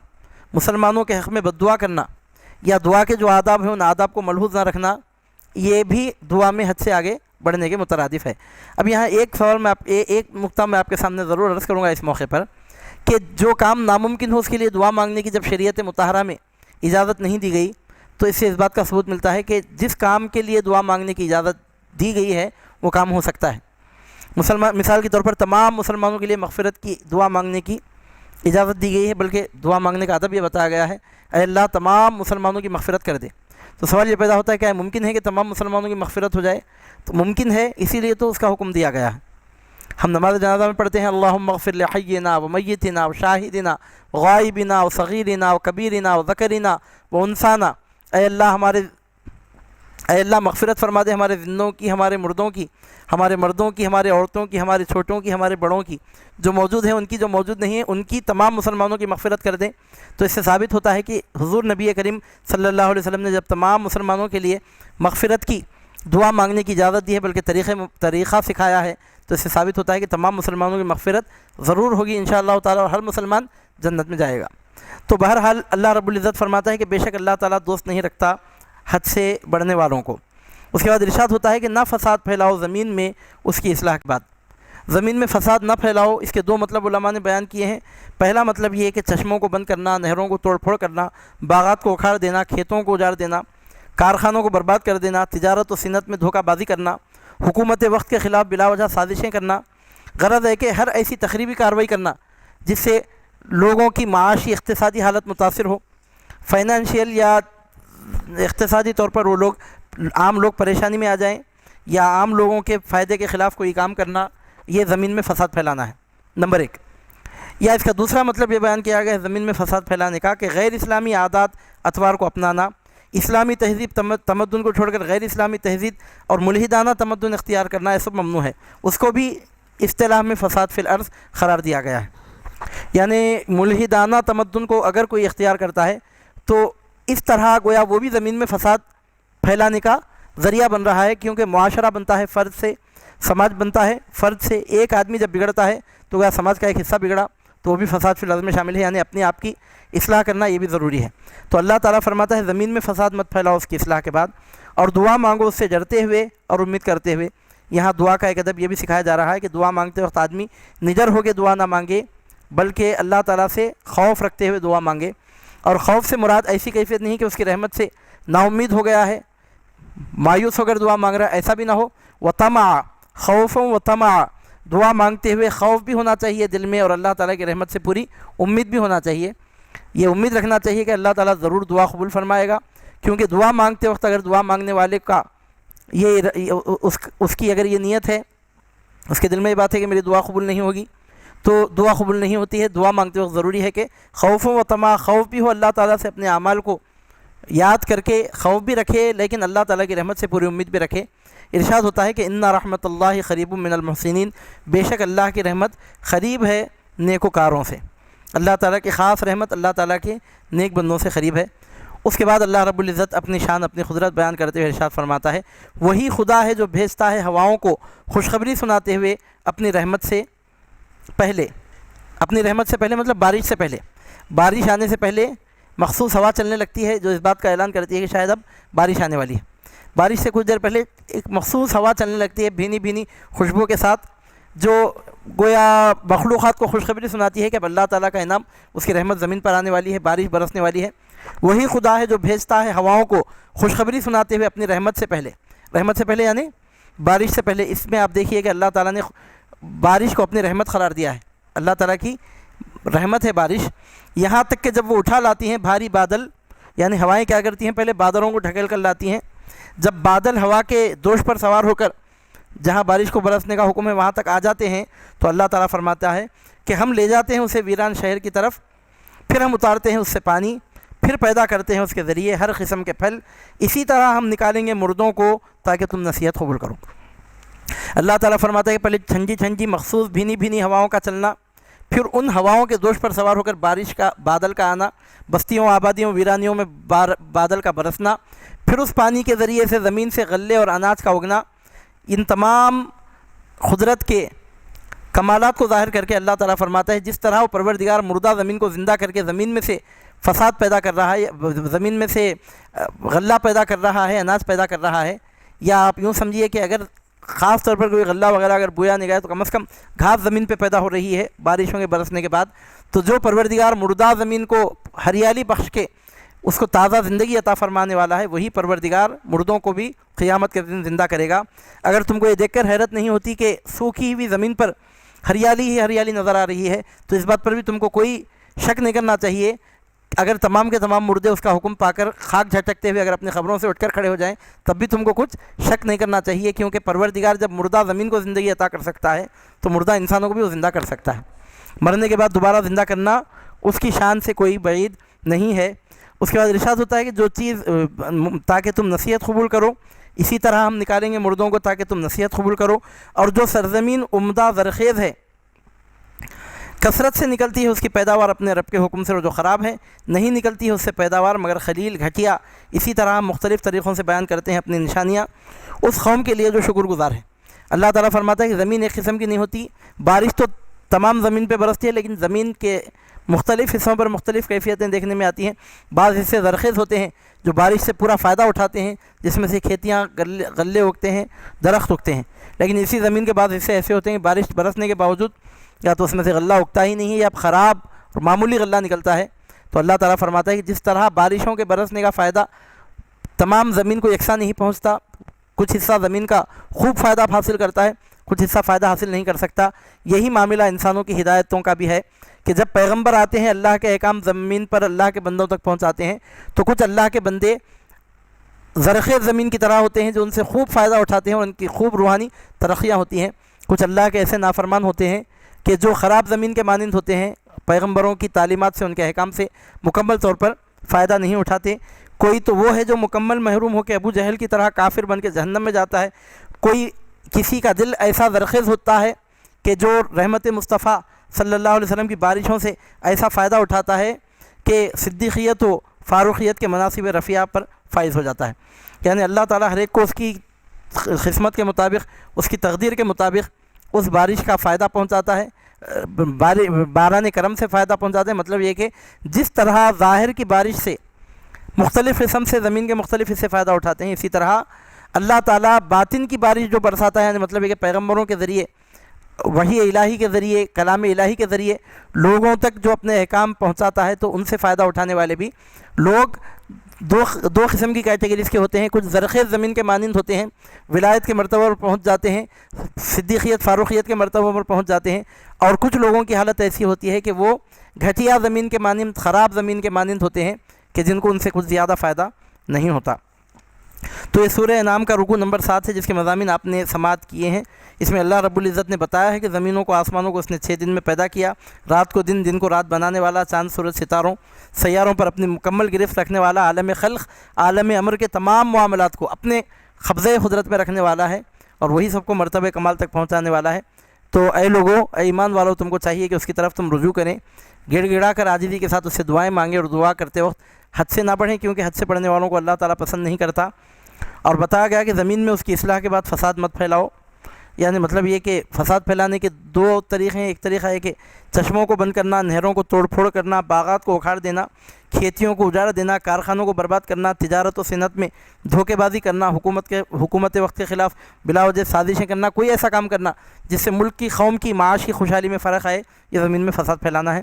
مسلمانوں کے حق میں بد دعا کرنا، یا دعا کے جو آداب ہیں ان آداب کو ملحوظ نہ رکھنا، یہ بھی دعا میں حد سے آگے بڑھنے کے مترادف ہے۔ اب یہاں ایک سوال ایک نقطہ میں آپ کے سامنے ضرور عرض کروں گا اس موقع پر، کہ جو کام ناممکن ہو اس کے لیے دعا مانگنے کی جب شریعت مطہرہ میں اجازت نہیں دی گئی، تو اس سے اس بات کا ثبوت ملتا ہے کہ جس کام کے لیے دعا مانگنے کی اجازت دی گئی ہے وہ کام ہو سکتا ہے۔ مثال کے طور پر تمام مسلمانوں کے لیے مغفرت کی دعا مانگنے کی اجازت دی گئی ہے، بلکہ دعا مانگنے کا ادب یہ بتایا گیا ہے، اے اللہ تمام مسلمانوں کی مغفرت کر دے۔ تو سوال یہ پیدا ہوتا ہے کہ ممکن ہے کہ تمام مسلمانوں کی مغفرت ہو جائے؟ تو ممکن ہے، اسی لیے تو اس کا حکم دیا گیا ہے۔ ہم نماز جنازہ میں پڑھتے ہیں اللہم اغفر لحینا و میتنا و شاہدنا و غائبنا و صغیرنا و کبیرنا و ذکرنا و انسانا، اے اللہ مغفرت فرما دے ہمارے زندوں کی، ہمارے مردوں کی، ہمارے مردوں کی، ہمارے عورتوں کی، ہمارے چھوٹوں کی، ہمارے بڑوں کی، جو موجود ہیں ان کی، جو موجود نہیں ہیں ان کی، تمام مسلمانوں کی مغفرت کر دیں۔ تو اس سے ثابت ہوتا ہے کہ حضور نبی کریم صلی اللہ علیہ وسلم نے جب تمام مسلمانوں کے لیے مغفرت کی دعا مانگنے کی اجازت دی ہے، بلکہ طریقہ سکھایا ہے، تو اس سے ثابت ہوتا ہے کہ تمام مسلمانوں کی مغفرت ضرور ہوگی انشاءاللہ تعالی، اور ہر مسلمان جنت میں جائے گا۔ تو بہرحال اللہ رب العزت فرماتا ہے کہ بے شک اللہ تعالیٰ دوست نہیں رکھتا حد سے بڑھنے والوں کو۔ اس کے بعد ارشاد ہوتا ہے کہ نہ فساد پھیلاؤ زمین میں اس کی اصلاح کے بعد۔ زمین میں فساد نہ پھیلاؤ، اس کے دو مطلب علماء نے بیان کیے ہیں۔ پہلا مطلب یہ ہے کہ چشموں کو بند کرنا، نہروں کو توڑ پھوڑ کرنا، باغات کو اکھاڑ دینا، کھیتوں کو اجاڑ دینا، کارخانوں کو برباد کر دینا، تجارت و صنعت میں دھوکہ بازی کرنا، حکومت وقت کے خلاف بلا وجہ سازشیں کرنا۔ غرض ہے کہ ہر ایسی تخریبی کارروائی کرنا جس سے لوگوں کی معاشی اقتصادی حالت متاثر ہو، فائنینشیل یا اقتصادی طور پر وہ لوگ عام لوگ پریشانی میں آ جائیں، یا عام لوگوں کے فائدے کے خلاف کوئی کام کرنا، یہ زمین میں فساد پھیلانا ہے نمبر ایک۔ یا اس کا دوسرا مطلب یہ بیان کیا گیا ہے زمین میں فساد پھیلانے کا کہ غیر اسلامی عادات اطوار کو اپنانا، اسلامی تہذیب تمدن کو چھوڑ کر غیر اسلامی تہذیب اور ملحدانہ تمدن اختیار کرنا، یہ سب ممنوع ہے۔ اس کو بھی اصطلاح میں فساد فی الارض قرار دیا گیا ہے۔ یعنی ملحدانہ تمدن کو اگر کوئی اختیار کرتا ہے تو اس طرح گویا وہ بھی زمین میں فساد پھیلانے کا ذریعہ بن رہا ہے، کیونکہ معاشرہ بنتا ہے فرد سے، سماج بنتا ہے فرد سے۔ ایک آدمی جب بگڑتا ہے تو گویا سماج کا ایک حصہ بگڑا، تو وہ بھی فساد فی الارض میں شامل ہے، یعنی اپنے آپ کی اصلاح کرنا یہ بھی ضروری ہے۔ تو اللہ تعالیٰ فرماتا ہے زمین میں فساد مت پھیلاؤ اس کی اصلاح کے بعد، اور دعا مانگو اس سے ڈرتے ہوئے اور امید کرتے ہوئے۔ یہاں دعا کا ایک ادب یہ بھی سکھایا جا رہا ہے کہ دعا مانگتے وقت آدمی نڈر ہو کے دعا نہ مانگے، بلکہ اللہ تعالیٰ سے خوف رکھتے ہوئے دعا مانگے۔ اور خوف سے مراد ایسی کیفیت نہیں کہ اس کی رحمت سے نا امید ہو گیا ہے، مایوس ہو کر دعا مانگ رہا ہے، ایسا بھی نہ ہو۔ وطمع، خوف و طمع، دعا مانگتے ہوئے خوف بھی ہونا چاہیے دل میں، اور اللہ تعالیٰ کی رحمت سے پوری امید بھی ہونا چاہیے۔ یہ امید رکھنا چاہیے کہ اللہ تعالیٰ ضرور دعا قبول فرمائے گا، کیونکہ دعا مانگتے وقت اگر دعا مانگنے والے کا اس کی اگر یہ نیت ہے، اس کے دل میں یہ بات ہے کہ میری دعا قبول نہیں ہوگی، تو دعا قبول نہیں ہوتی ہے۔ دعا مانگتے وقت ضروری ہے کہ خوف و طمع، خوف بھی ہو اللہ تعالیٰ سے، اپنے اعمال کو یاد کر کے خوف بھی رکھے، لیکن اللہ تعالیٰ کی رحمت سے پوری امید بھی رکھے۔ ارشاد ہوتا ہے کہ ان رحمت اللہ قریب من المحسنین، بے شک اللہ کی رحمت قریب ہے نیکوکاروں سے۔ اللہ تعالیٰ کی خاص رحمت اللہ تعالیٰ کے نیک بندوں سے قریب ہے۔ اس کے بعد اللہ رب العزت اپنی شان، اپنی قدرت بیان کرتے ہوئے ارشاد فرماتا ہے وہی خدا ہے جو بھیجتا ہے ہواؤں کو خوشخبری سناتے ہوئے اپنی رحمت سے پہلے، اپنی رحمت سے پہلے مطلب بارش سے پہلے، بارش آنے سے پہلے مخصوص ہوا چلنے لگتی ہے جو اس بات کا اعلان کرتی ہے کہ شاید اب بارش آنے والی ہے۔ بارش سے کچھ دیر پہلے ایک مخصوص ہوا چلنے لگتی ہے بھینی بھینی خوشبو کے ساتھ، جو گویا مخلوقات کو خوشخبری سناتی ہے کہ اب اللہ تعالیٰ کا انعام، اس کی رحمت زمین پر آنے والی ہے، بارش برسنے والی ہے۔ وہی خدا ہے جو بھیجتا ہے ہواؤں کو خوشخبری سناتے ہوئے اپنی رحمت سے پہلے، رحمت سے پہلے یعنی بارش سے پہلے۔ اس میں آپ دیکھیے کہ اللہ تعالیٰ نے بارش کو اپنی رحمت قرار دیا ہے، اللہ تعالیٰ کی رحمت ہے بارش، یہاں تک کہ جب وہ اٹھا لاتی ہیں بھاری بادل، یعنی ہوائیں کیا کرتی ہیں پہلے بادلوں کو ڈھکیل کر لاتی ہیں، جب بادل ہوا کے دوش پر سوار ہو کر جہاں بارش کو برسنے کا حکم ہے وہاں تک آ جاتے ہیں، تو اللہ تعالیٰ فرماتا ہے کہ ہم لے جاتے ہیں اسے ویران شہر کی طرف، پھر ہم اتارتے ہیں اس سے پانی، پھر پیدا کرتے ہیں اس کے ذریعے ہر قسم کے پھل، اسی طرح ہم نکالیں گے مردوں کو تاکہ تم نصیحت قبول کرو۔ اللہ تعالیٰ فرماتا ہے کہ پہلے ٹھنڈی ٹھنڈی مخصوص بھینی بھینی ہواؤں کا چلنا، پھر ان ہواؤں کے دوش پر سوار ہو کر بارش کا، بادل کا آنا، بستیوں آبادیوں ویرانیوں میں بادل کا برسنا، پھر اس پانی کے ذریعے سے زمین سے غلے اور اناج کا اگنا۔ ان تمام قدرت کے کمالات کو ظاہر کر کے اللہ تعالیٰ فرماتا ہے جس طرح وہ پروردگار مردہ زمین کو زندہ کر کے زمین میں سے فساد پیدا کر رہا ہے، زمین میں سے غلہ پیدا کر رہا ہے، اناج پیدا کر رہا ہے، یا آپ یوں سمجھیے کہ اگر خاص طور پر کوئی غلہ وغیرہ اگر بویا نہیں گیا تو کم از کم گھاس زمین پہ پیدا ہو رہی ہے بارشوں کے برسنے کے بعد، تو جو پروردگار مردہ زمین کو ہریالی بخش کے اس کو تازہ زندگی عطا فرمانے والا ہے، وہی پروردگار مردوں کو بھی قیامت کے دن زندہ کرے گا۔ اگر تم کو یہ دیکھ کر حیرت نہیں ہوتی کہ سوکھی ہوئی زمین پر ہریالی ہی ہریالی نظر آ رہی ہے، تو اس بات پر بھی تم کو کوئی شک نہیں کرنا چاہیے۔ اگر تمام کے تمام مردے اس کا حکم پا کر خاک جھٹکتے ہوئے اگر اپنی قبروں سے اٹھ کر کھڑے ہو جائیں، تب بھی تم کو کچھ شک نہیں کرنا چاہیے، کیونکہ پروردگار جب مردہ زمین کو زندگی عطا کر سکتا ہے تو مردہ انسانوں کو بھی وہ زندہ کر سکتا ہے۔ مرنے کے بعد دوبارہ زندہ کرنا اس کی شان سے کوئی بعید نہیں ہے۔ اس کے بعد ارشاد ہوتا ہے کہ جو چیز تاکہ تم نصیحت قبول کرو، اسی طرح ہم نکالیں گے مردوں کو تاکہ تم نصیحت قبول کرو، اور جو سرزمین عمدہ زرخیز ہے، کثرت سے نکلتی ہے اس کی پیداوار اپنے رب کے حکم سے، اور جو خراب ہے نہیں نکلتی ہے اس سے پیداوار مگر خلیل گھٹیا، اسی طرح ہم مختلف طریقوں سے بیان کرتے ہیں اپنی نشانیاں اس قوم کے لیے جو شکر گزار ہے۔ اللہ تعالیٰ فرماتا ہے کہ زمین ایک قسم کی نہیں ہوتی، بارش تو تمام زمین پہ برستی ہے لیکن زمین کے مختلف حصوں پر مختلف کیفیتیں دیکھنے میں آتی ہیں۔ بعض حصے زرخیز ہوتے ہیں جو بارش سے پورا فائدہ اٹھاتے ہیں، جس میں سے کھیتیاں، غلے اگتے ہیں، درخت اگتے ہیں، لیکن اسی زمین کے بعض حصے ایسے ہوتے ہیں بارش برسنے کے باوجود یا تو اس میں سے غلہ اگتا ہی نہیں ہے یا خراب اور معمولی غلہ نکلتا ہے۔ تو اللہ تعالیٰ فرماتا ہے کہ جس طرح بارشوں کے برسنے کا فائدہ تمام زمین کو یکساں نہیں پہنچتا، کچھ حصہ زمین کا خوب فائدہ حاصل کرتا ہے، کچھ حصہ فائدہ حاصل نہیں کر سکتا، یہی معاملہ انسانوں کی ہدایتوں کا بھی ہے کہ جب پیغمبر آتے ہیں اللہ کے احکام زمین پر اللہ کے بندوں تک پہنچاتے ہیں تو کچھ اللہ کے بندے زرخیز زمین کی طرح ہوتے ہیں جو ان سے خوب فائدہ اٹھاتے ہیں اور ان کی خوب روحانی ترقیاں ہوتی ہیں، کچھ اللہ کے ایسے نافرمان ہوتے ہیں کہ جو خراب زمین کے مانند ہوتے ہیں، پیغمبروں کی تعلیمات سے، ان کے احکام سے مکمل طور پر فائدہ نہیں اٹھاتے۔ کوئی تو وہ ہے جو مکمل محروم ہو کے ابو جہل کی طرح کافر بن کے جہنم میں جاتا ہے، کوئی کسی کا دل ایسا زرخیز ہوتا ہے کہ جو رحمت مصطفیٰ صلی اللہ علیہ وسلم کی بارشوں سے ایسا فائدہ اٹھاتا ہے کہ صدیقیت و فاروقیت کے مناصب رفیع پر فائز ہو جاتا ہے۔ یعنی اللہ تعالیٰ ہر ایک کو اس کی قسمت کے مطابق، اس کی تقدیر کے مطابق اس بارش کا فائدہ پہنچاتا ہے، باران کرم سے فائدہ پہنچاتے ہیں۔ مطلب یہ کہ جس طرح ظاہر کی بارش سے مختلف قسم سے زمین کے مختلف حصے فائدہ اٹھاتے ہیں، اسی طرح اللہ تعالیٰ باطن کی بارش جو برساتا ہے، یعنی مطلب یہ کہ پیغمبروں کے ذریعے، وحی الہی کے ذریعے، کلام الہی کے ذریعے لوگوں تک جو اپنے احکام پہنچاتا ہے، تو ان سے فائدہ اٹھانے والے بھی لوگ دو قسم کی کیٹیگریز کے ہوتے ہیں۔ کچھ زرخیز زمین کے مانند ہوتے ہیں، ولایت کے مرتبہ پر پہنچ جاتے ہیں، صدیقیت فاروقیت کے مرتبہ پر پہنچ جاتے ہیں، اور کچھ لوگوں کی حالت ایسی ہوتی ہے کہ وہ گھٹیا زمین کے مانند، خراب زمین کے مانند ہوتے ہیں کہ جن کو ان سے کچھ زیادہ فائدہ نہیں ہوتا۔ تو یہ سورہ انعام کا رکوع نمبر 7 ہے جس کے مضامین آپ نے سماعت کیے ہیں۔ اس میں اللہ رب العزت نے بتایا ہے کہ زمینوں کو، آسمانوں کو اس نے 6 دن میں پیدا کیا، رات کو دن، دن کو رات بنانے والا، چاند سورج ستاروں سیاروں پر اپنی مکمل گرفت رکھنے والا، عالم خلق، عالم امر کے تمام معاملات کو اپنے قبضۂ قدرت میں رکھنے والا ہے، اور وہی سب کو مرتبہ کمال تک پہنچانے والا ہے۔ تو اے لوگوں، اے ایمان والو، تم کو چاہیے کہ اس کی طرف تم رجوع کریں، گڑ گڑا کر عاجزی کے ساتھ اس سے دعائیں مانگیں، اور دعا کرتے وقت حد سے نہ بڑھیں، کیونکہ حد سے بڑھنے والوں کو اللہ تعالیٰ پسند نہیں کرتا۔ اور بتایا گیا کہ زمین میں اس کی اصلاح کے بعد فساد مت پھیلاؤ، یعنی مطلب یہ کہ فساد پھیلانے کے 2 طریقے ہیں۔ ایک طریقہ ہے کہ چشموں کو بند کرنا، نہروں کو توڑ پھوڑ کرنا، باغات کو اکھاڑ دینا، کھیتیوں کو اجاڑ دینا، کارخانوں کو برباد کرنا، تجارت و صنعت میں دھوکے بازی کرنا، حکومت وقت کے خلاف بلا وجہ سازشیں کرنا، کوئی ایسا کام کرنا جس سے ملک کی، قوم کی معاشی خوشحالی میں فرق آئے، یہ زمین میں فساد پھیلانا ہے۔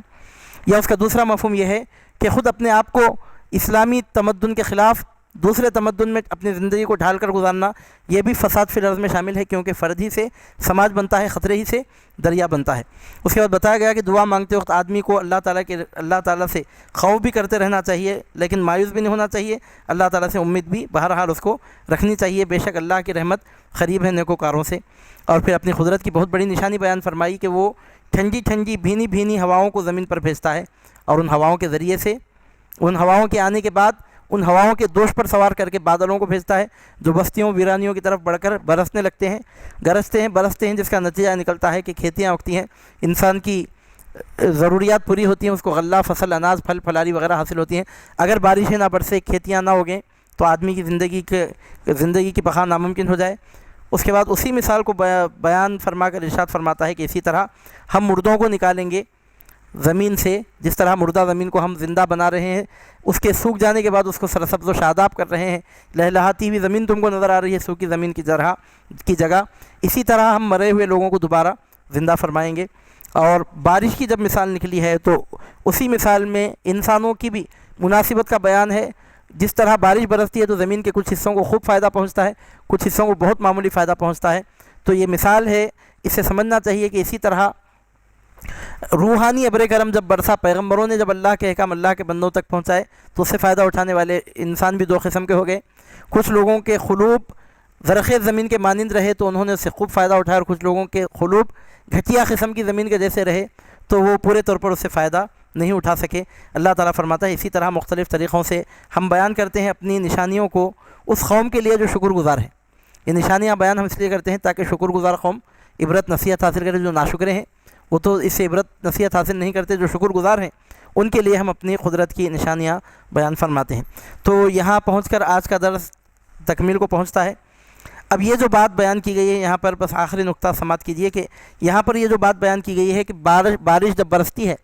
یا اس کا دوسرا مفہوم یہ ہے کہ خود اپنے آپ کو اسلامی تمدن کے خلاف دوسرے تمدن میں اپنی زندگی کو ڈھال کر گزارنا، یہ بھی فساد فی الارض میں شامل ہے، کیونکہ فرد ہی سے سماج بنتا ہے، خطرے ہی سے دریا بنتا ہے۔ اس کے بعد بتایا گیا کہ دعا مانگتے وقت آدمی کو اللہ تعالیٰ سے خوف بھی کرتے رہنا چاہیے، لیکن مایوس بھی نہیں ہونا چاہیے، اللہ تعالیٰ سے امید بھی بہرحال اس کو رکھنی چاہیے، بے شک اللہ کی رحمت قریب ہے نیکوکاروں سے۔ اور پھر اپنی قدرت کی بہت بڑی نشانی بیان فرمائی کہ وہ ٹھنڈی ٹھنڈی بھینی بھینی ہواؤں کو زمین پر بھیجتا ہے، اور ان ہواؤں کے ذریعے سے، ان ہواؤں کے آنے کے بعد ان ہواؤں کے دوش پر سوار کر کے بادلوں کو بھیجتا ہے جو بستیوں ویرانیوں کی طرف بڑھ کر برسنے لگتے ہیں، گرجتے ہیں، برستے ہیں، جس کا نتیجہ نکلتا ہے کہ کھیتیاں اگتی ہیں، انسان کی ضروریات پوری ہوتی ہیں، اس کو غلہ، فصل، اناج، پھل پھلاری وغیرہ حاصل ہوتی ہیں۔ اگر بارشیں نہ برسے، کھیتیاں نہ اگیں تو آدمی کی زندگی کی بقا ناممکن ہو جائے۔ اس کے بعد اسی مثال کو بیان فرما کر ارشاد فرماتا ہے کہ اسی طرح ہم مردوں کو نکالیں گے زمین سے، جس طرح مردہ زمین کو ہم زندہ بنا رہے ہیں، اس کے سوکھ جانے کے بعد اس کو سرسبز و شاداب کر رہے ہیں، لہلہاتی ہوئی زمین تم کو نظر آ رہی ہے سوکھی زمین کی جگہ، اسی طرح ہم مرے ہوئے لوگوں کو دوبارہ زندہ فرمائیں گے۔ اور بارش کی جب مثال نکلی ہے تو اسی مثال میں انسانوں کی بھی مناسبت کا بیان ہے. جس طرح بارش برستی ہے تو زمین کے کچھ حصوں کو خوب فائدہ پہنچتا ہے، کچھ حصوں کو بہت معمولی فائدہ پہنچتا ہے. تو یہ مثال ہے، اسے سمجھنا چاہیے کہ اسی طرح روحانی ابر کرم جب برسا، پیغمبروں نے جب اللہ کے احکام اللہ کے بندوں تک پہنچائے تو اس سے فائدہ اٹھانے والے انسان بھی دو قسم کے ہو گئے. کچھ لوگوں کے قلوب زرخیز زمین کے مانند رہے تو انہوں نے اس سے خوب فائدہ اٹھایا، اور کچھ لوگوں کے قلوب گھٹیا قسم کی زمین کے جیسے رہے تو وہ پورے طور پر اس سے فائدہ نہیں اٹھا سکے. اللہ تعالیٰ فرماتا ہے اسی طرح مختلف طریقوں سے ہم بیان کرتے ہیں اپنی نشانیوں کو اس قوم کے لیے جو شکر گزار ہے. یہ نشانیاں بیان ہم اس لیے کرتے ہیں تاکہ شکر گزار قوم عبرت نصیحت حاصل کرے. جو ناشکرے ہیں وہ تو اس سے عبرت نصیحت حاصل نہیں کرتے، جو شکر گزار ہیں ان کے لیے ہم اپنی قدرت کی نشانیاں بیان فرماتے ہیں. تو یہاں پہنچ کر آج کا درس تکمیل کو پہنچتا ہے. اب یہ جو بات بیان کی گئی ہے یہاں پر بس آخری نقطہ سماعت کیجئے کہ یہاں پر یہ جو بات بیان کی گئی ہے کہ بارش جب برستی ہے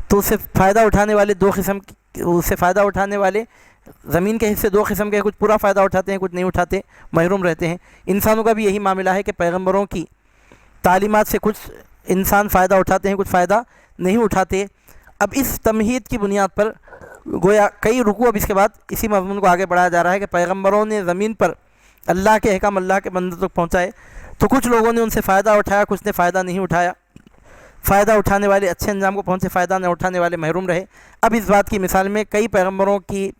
تو اس سے فائدہ اٹھانے والے دو قسم، اس سے فائدہ اٹھانے والے زمین کے حصے دو قسم کے، کچھ پورا فائدہ اٹھاتے ہیں، کچھ نہیں اٹھاتے، محروم رہتے ہیں. انسانوں کا بھی یہی معاملہ ہے کہ پیغمبروں کی تعلیمات سے کچھ انسان فائدہ اٹھاتے ہیں، کچھ فائدہ نہیں اٹھاتے. اب اس تمہید کی بنیاد پر گویا کئی رکوع اب اس کے بعد اسی مضمون کو آگے بڑھایا جا رہا ہے کہ پیغمبروں نے زمین پر اللہ کے احکام اللہ کے بندوں تک پہنچائے تو کچھ لوگوں نے ان سے فائدہ اٹھایا، کچھ نے فائدہ نہیں اٹھایا. فائدہ اٹھانے والے اچھے انجام کو پہنچے، فائدہ نہ اٹھانے والے محروم رہے. اب اس بات کی مثال میں کئی پیغمبروں کے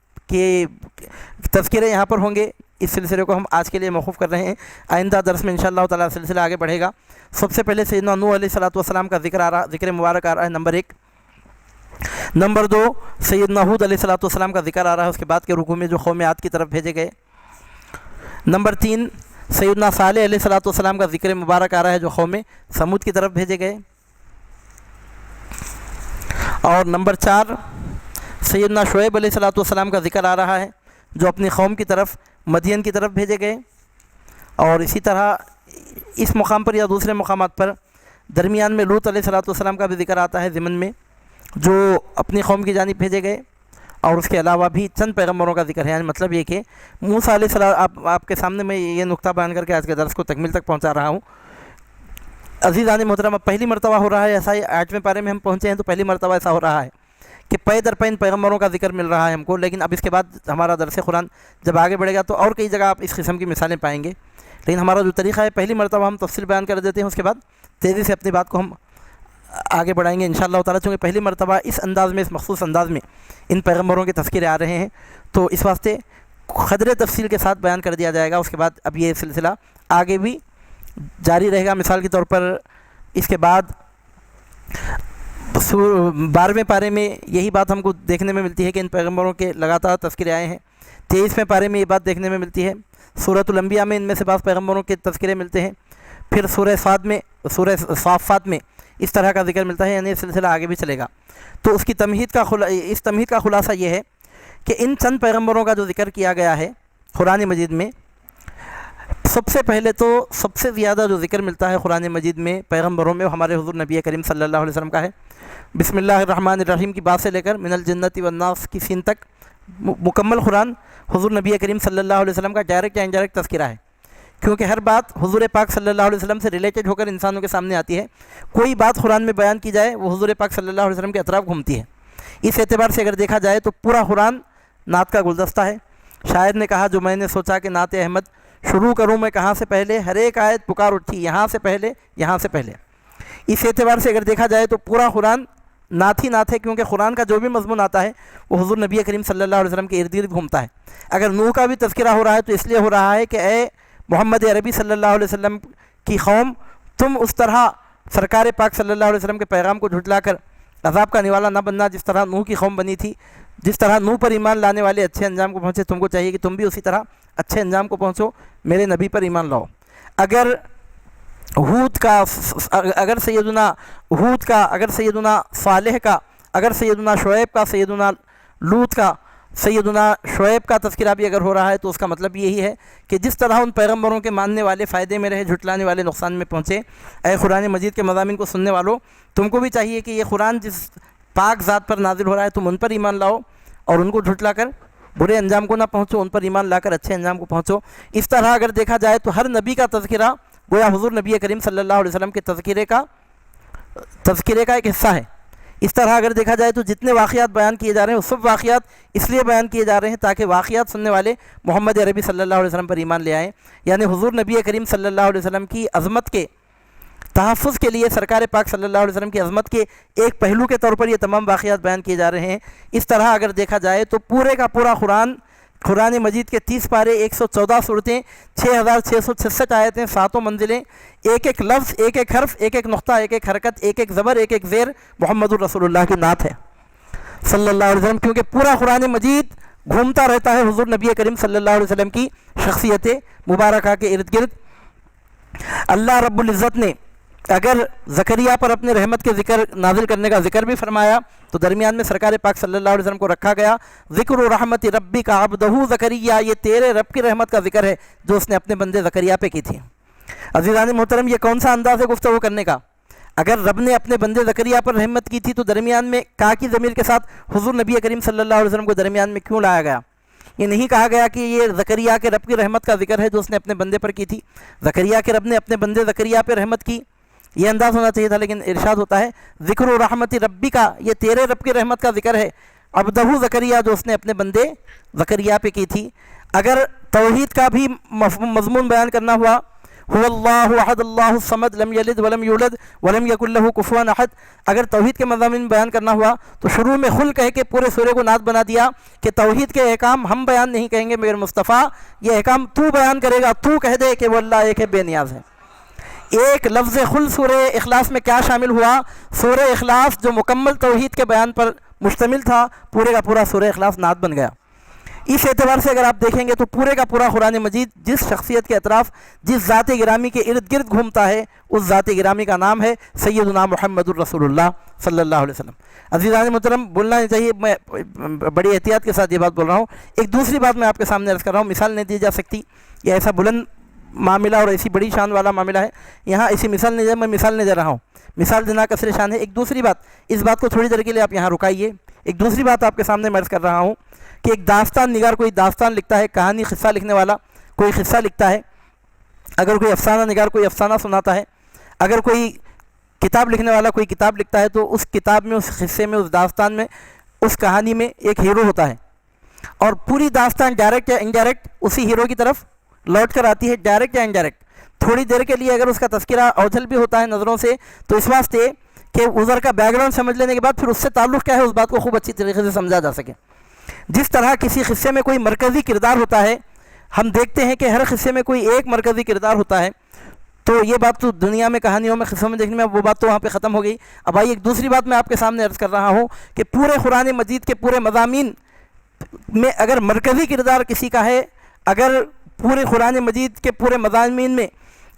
تذکرے یہاں پر ہوں گے. اس سلسلے کو ہم آج کے لیے موقوف کر رہے ہیں، آئندہ درس میں انشاءاللہ تعالیٰ سلسلہ آگے بڑھے گا. سب سے پہلے سیدنا نوح علیہ السلام کا ذکر مبارک آ رہا ہے، نمبر 1. نمبر 2 سیدنا ہود علیہ السلام کا ذکر آ رہا ہے، اس کے بعد کے رکوع میں جو قوم عاد کی طرف بھیجے گئے. نمبر 3 سیدنا صالح علیہ السلام کا ذکر مبارک آ رہا ہے جو قوم سمود کی طرف بھیجے گئے. اور نمبر 4 سیدنا شعیب علیہ السلام کا ذکر آ رہا ہے جو اپنی قوم کی طرف مدین کی طرف بھیجے گئے. اور اسی طرح اس مقام پر یا دوسرے مقامات پر درمیان میں لوط علیہ السلام کا بھی ذکر آتا ہے ضمن میں، جو اپنی قوم کی جانب بھیجے گئے. اور اس کے علاوہ بھی چند پیغمبروں کا ذکر ہے. یعنی مطلب یہ کہ موسیٰ علیہ السلام آپ کے سامنے میں یہ نقطہ بیان کر کے آج کے درس کو تکمیل تک پہنچا رہا ہوں. عزیزان محترم، پہلی مرتبہ ہو رہا ہے ایسا ہی، 8ویں پارے میں ہم پہنچے ہیں تو پہلی مرتبہ ایسا ہو رہا ہے کہ پے در پے ان پیغمبروں کا ذکر مل رہا ہے ہم کو. لیکن اب اس کے بعد ہمارا درس قرآن جب آگے بڑھے گا تو اور کئی جگہ آپ اس قسم کی مثالیں پائیں گے. لیکن ہمارا جو طریقہ ہے پہلی مرتبہ ہم تفصیل بیان کر دیتے ہیں، اس کے بعد تیزی سے اپنی بات کو ہم آگے بڑھائیں گے انشاءاللہ تعالیٰ. چونکہ پہلی مرتبہ اس انداز میں، اس مخصوص انداز میں ان پیغمبروں کے تذکرے آ رہے ہیں تو اس واسطے قدر تفصیل کے ساتھ بیان کر دیا جائے گا. اس کے بعد اب یہ سلسلہ آگے بھی جاری رہے گا. مثال کے طور پر اس کے بعد 12ویں پارے میں یہی بات ہم کو دیکھنے میں ملتی ہے کہ ان پیغمبروں کے لگاتار تذکرے آئے ہیں. 23ویں پارے میں یہ بات دیکھنے میں ملتی ہے. سورۃ الانبیاء میں ان میں سے بعض پیغمبروں کے تذکرے ملتے ہیں. پھر سورہ صافات میں اس طرح کا ذکر ملتا ہے. یعنی سلسلہ آگے بھی چلے گا. تو اس تمہید کا خلاصہ یہ ہے کہ ان چند پیغمبروں کا جو ذکر کیا گیا ہے قرآن مجید میں، سب سے پہلے تو سب سے زیادہ جو ذکر ملتا ہے قرآن مجید میں پیغمبروں میں، ہمارے حضور نبی کریم صلی اللہ علیہ وسلم کا ہے. بسم اللہ الرحمن الرحیم کی بات سے لے کر من الجنت والناس کی سین تک مکمل قرآن حضور نبی کریم صلی اللہ علیہ وسلم کا ڈائریکٹ یا انڈائریکٹ تذکرہ ہے. کیونکہ ہر بات حضور پاک صلی اللہ علیہ وسلم سے ریلیٹڈ ہو کر انسانوں کے سامنے آتی ہے. کوئی بات قرآن میں بیان کی جائے وہ حضور پاک صلی اللہ علیہ وسلم کے اطراف گھومتی ہے. اس اعتبار سے اگر دیکھا جائے تو پورا قرآن نعت کا گلدستہ ہے. شاعر نے کہا جو میں نے سوچا کہ نعت احمد شروع کروں میں کہاں سے پہلے، ہر ایک آیت پکار اٹھی یہاں سے پہلے یہاں سے پہلے. اس اعتبار سے اگر دیکھا جائے تو پورا قرآن نعت ہی نعت ہے، کیونکہ قرآن کا جو بھی مضمون آتا ہے وہ حضور نبی کریم صلی اللہ علیہ وسلم کے ارد گرد گھومتا ہے. اگر نوح کا بھی تذکرہ ہو رہا ہے تو اس لیے ہو رہا ہے کہ اے محمد عربی صلی اللہ علیہ وسلم کی قوم، تم اس طرح سرکار پاک صلی اللہ علیہ وسلم کے پیغام کو جھٹلا کر عذاب کا نوالا نہ بننا جس طرح نوح کی قوم بنی تھی. جس طرح نوح پر ایمان لانے والے اچھے انجام کو پہنچے، تم کو چاہیے کہ تم بھی اسی طرح اچھے انجام کو پہنچو، میرے نبی پر ایمان لاؤ. اگر سیدنا ہود کا، اگر سیدنا صالح کا، اگر سیدنا شعیب کا، سیدنا لوط کا، سیدنا شعیب کا تذکرہ بھی اگر ہو رہا ہے تو اس کا مطلب یہی ہے کہ جس طرح ان پیغمبروں کے ماننے والے فائدے میں رہے، جھٹلانے والے نقصان میں پہنچے. اے قرآن مجید کے مضامین کو سننے والوں، تم کو بھی چاہیے کہ یہ قرآن جس پاک ذات پر نازل ہو رہا ہے تم ان پر ایمان لاؤ اور ان کو جھٹلا کر برے انجام کو نہ پہنچو، ان پر ایمان لا کر اچھے انجام کو پہنچو. اس طرح اگر دیکھا جائے تو ہر نبی کا تذکرہ گویا حضور نبی کریم صلی اللہ علیہ وسلم کے تذکرے کا تذکرے کا ایک حصہ ہے۔ اس طرح اگر دیکھا جائے تو جتنے واقعات بیان کیے جا رہے ہیں وہ سب واقعات اس لیے بیان کیے جا رہے ہیں تاکہ واقعات سننے والے محمد عربی صلی اللہ علیہ وسلم پر ایمان لے آئیں، یعنی حضور نبی کریم صلی اللہ علیہ وسلم کی عظمت کے تحفظ کے لیے سرکار پاک صلی اللہ علیہ وسلم کی عظمت کے ایک پہلو کے طور پر یہ تمام واقعات بیان کیے جا رہے ہیں۔ اس طرح اگر دیکھا جائے تو پورے کا پورا قرآن مجید کے 30 پارے، 114 صورتیں، 6666 آیتیں، 7 منزلیں، ایک ایک لفظ، ایک ایک حرف، ایک ایک نقطہ، ایک ایک حرکت، ایک ایک زبر، ایک ایک زیر محمد الرسول اللہ کی نعت ہے صلی اللہ علیہ وسلم، کیونکہ پورا قرآن مجید گھومتا رہتا ہے حضور نبی کریم صلی اللہ علیہ وسلم کی شخصیت مبارکہ کے ارد گرد۔ اللہ رب العزت نے اگر زکریہ پر اپنے رحمت کے ذکر نازل کرنے کا ذکر بھی فرمایا تو درمیان میں سرکار پاک صلی اللہ علیہ وسلم کو رکھا گیا۔ ذکر رحمت ربی کا عبدہ زکریا، یہ تیرے رب کی رحمت کا ذکر ہے جو اس نے اپنے بندے زکریا پہ کی تھی۔ عزیزان محترم، یہ کون سا انداز ہے گفتگو کرنے کا؟ اگر رب نے اپنے بندے زکریا پر رحمت کی تھی تو درمیان میں کا کی ضمیر کے ساتھ حضور نبی کریم صلی اللہ علیہ وسلم کو درمیان میں کیوں لایا گیا؟ یہ نہیں کہا گیا کہ یہ زکریا کے رب کی رحمت کا ذکر ہے جو اس نے اپنے بندے پر کی تھی، زکریا کے رب نے اپنے بندے زکریا پہ رحمت کی، یہ انداز ہونا چاہیے تھا، لیکن ارشاد ہوتا ہے ذکر و رحمت ربی کا، یہ تیرے رب کی رحمت کا ذکر ہے عبدہ زکریا جو اس نے اپنے بندے زکریا پہ کی تھی۔ اگر توحید کا بھی مضمون بیان کرنا ہوا، هو اللہ احد اللہ الصمد لم یلد ولم یولد ولم یکن لہ کفوا احد، اگر توحید کے مضامین بیان کرنا ہوا تو شروع میں خل کہہ کے پورے سورے کو نعت بنا دیا کہ توحید کے احکام ہم بیان نہیں کہیں گے مگر مصطفیٰ، یہ احکام تو بیان کرے گا، تو کہہ دے کہ وہ اللہ ایک ہے، بے نیاز ہے۔ ایک لفظ خل سورہ اخلاص میں کیا شامل ہوا؟ سورہ اخلاص جو مکمل توحید کے بیان پر مشتمل تھا، پورے کا پورا سورہ اخلاص نعت بن گیا۔ اس اعتبار سے اگر آپ دیکھیں گے تو پورے کا پورا قرآن مجید جس شخصیت کے اطراف، جس ذات گرامی کے ارد گرد گھومتا ہے، اس ذات گرامی کا نام ہے سیدنا محمد الرسول اللہ صلی اللہ علیہ وسلم۔ عزیزان محترم، بولنا نہیں چاہیے، میں بڑی احتیاط کے ساتھ یہ بات بول رہا ہوں۔ ایک دوسری بات میں آپ کے سامنے عرض کر رہا ہوں، مثال نہیں دی جا سکتی، یہ ایسا بلند معاملہ اور ایسی بڑی شان والا معاملہ ہے، یہاں ایسی مثال نہیں دے، میں مثال نہیں دے رہا ہوں، مثال دینا کثر شان ہے۔ ایک دوسری بات، اس بات کو تھوڑی دیر کے لیے آپ یہاں رکائیے، ایک دوسری بات آپ کے سامنے میں عرض کر رہا ہوں کہ ایک داستان نگار کوئی داستان لکھتا ہے، کہانی قصہ لکھنے والا کوئی قصہ لکھتا ہے، اگر کوئی افسانہ نگار کوئی افسانہ سناتا ہے، اگر کوئی کتاب لکھنے والا کوئی کتاب لکھتا ہے، تو اس کتاب میں، اس قصے میں، اس داستان میں، اس کہانی میں ایک ہیرو ہوتا ہے، اور پوری داستان ڈائریکٹ یا انڈائریکٹ اسی ہیرو کی طرف لوٹ کر آتی ہے، ڈائریکٹ یا انڈائریکٹ۔ تھوڑی دیر کے لیے اگر اس کا تذکرہ اوجھل بھی ہوتا ہے نظروں سے، تو اس واسطے کہ ادھر کا بیک گراؤنڈ سمجھ لینے کے بعد پھر اس سے تعلق کیا ہے اس بات کو خوب اچھی طریقے سے سمجھا جا سکے۔ جس طرح کسی قصے میں کوئی مرکزی کردار ہوتا ہے، ہم دیکھتے ہیں کہ ہر قصے میں کوئی ایک مرکزی کردار ہوتا ہے، تو یہ بات تو دنیا میں کہانیوں میں قصوں میں دیکھنے میں وہ بات تو وہاں پہ ختم ہو گئی۔ اب آئیے ایک دوسری بات میں آپ کے سامنے عرض کر رہا ہوں کہ پورے قرآن مجید کے پورے مضامین میں اگر مرکزی کردار کسی کا ہے، اگر پورے قرآن مجید کے پورے مضامین میں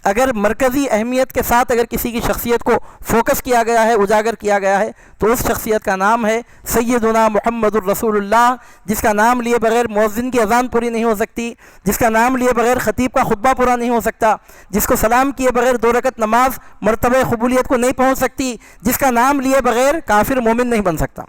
اگر مرکزی اہمیت کے ساتھ اگر کسی کی شخصیت کو فوکس کیا گیا ہے، اجاگر کیا گیا ہے، تو اس شخصیت کا نام ہے سیدنا محمد الرسول اللہ، جس کا نام لیے بغیر مؤذن کی اذان پوری نہیں ہو سکتی، جس کا نام لیے بغیر خطیب کا خطبہ پورا نہیں ہو سکتا، جس کو سلام کیے بغیر 2 رکعت نماز مرتبہ قبولیت کو نہیں پہنچ سکتی، جس کا نام لیے بغیر کافر مومن نہیں بن سکتا۔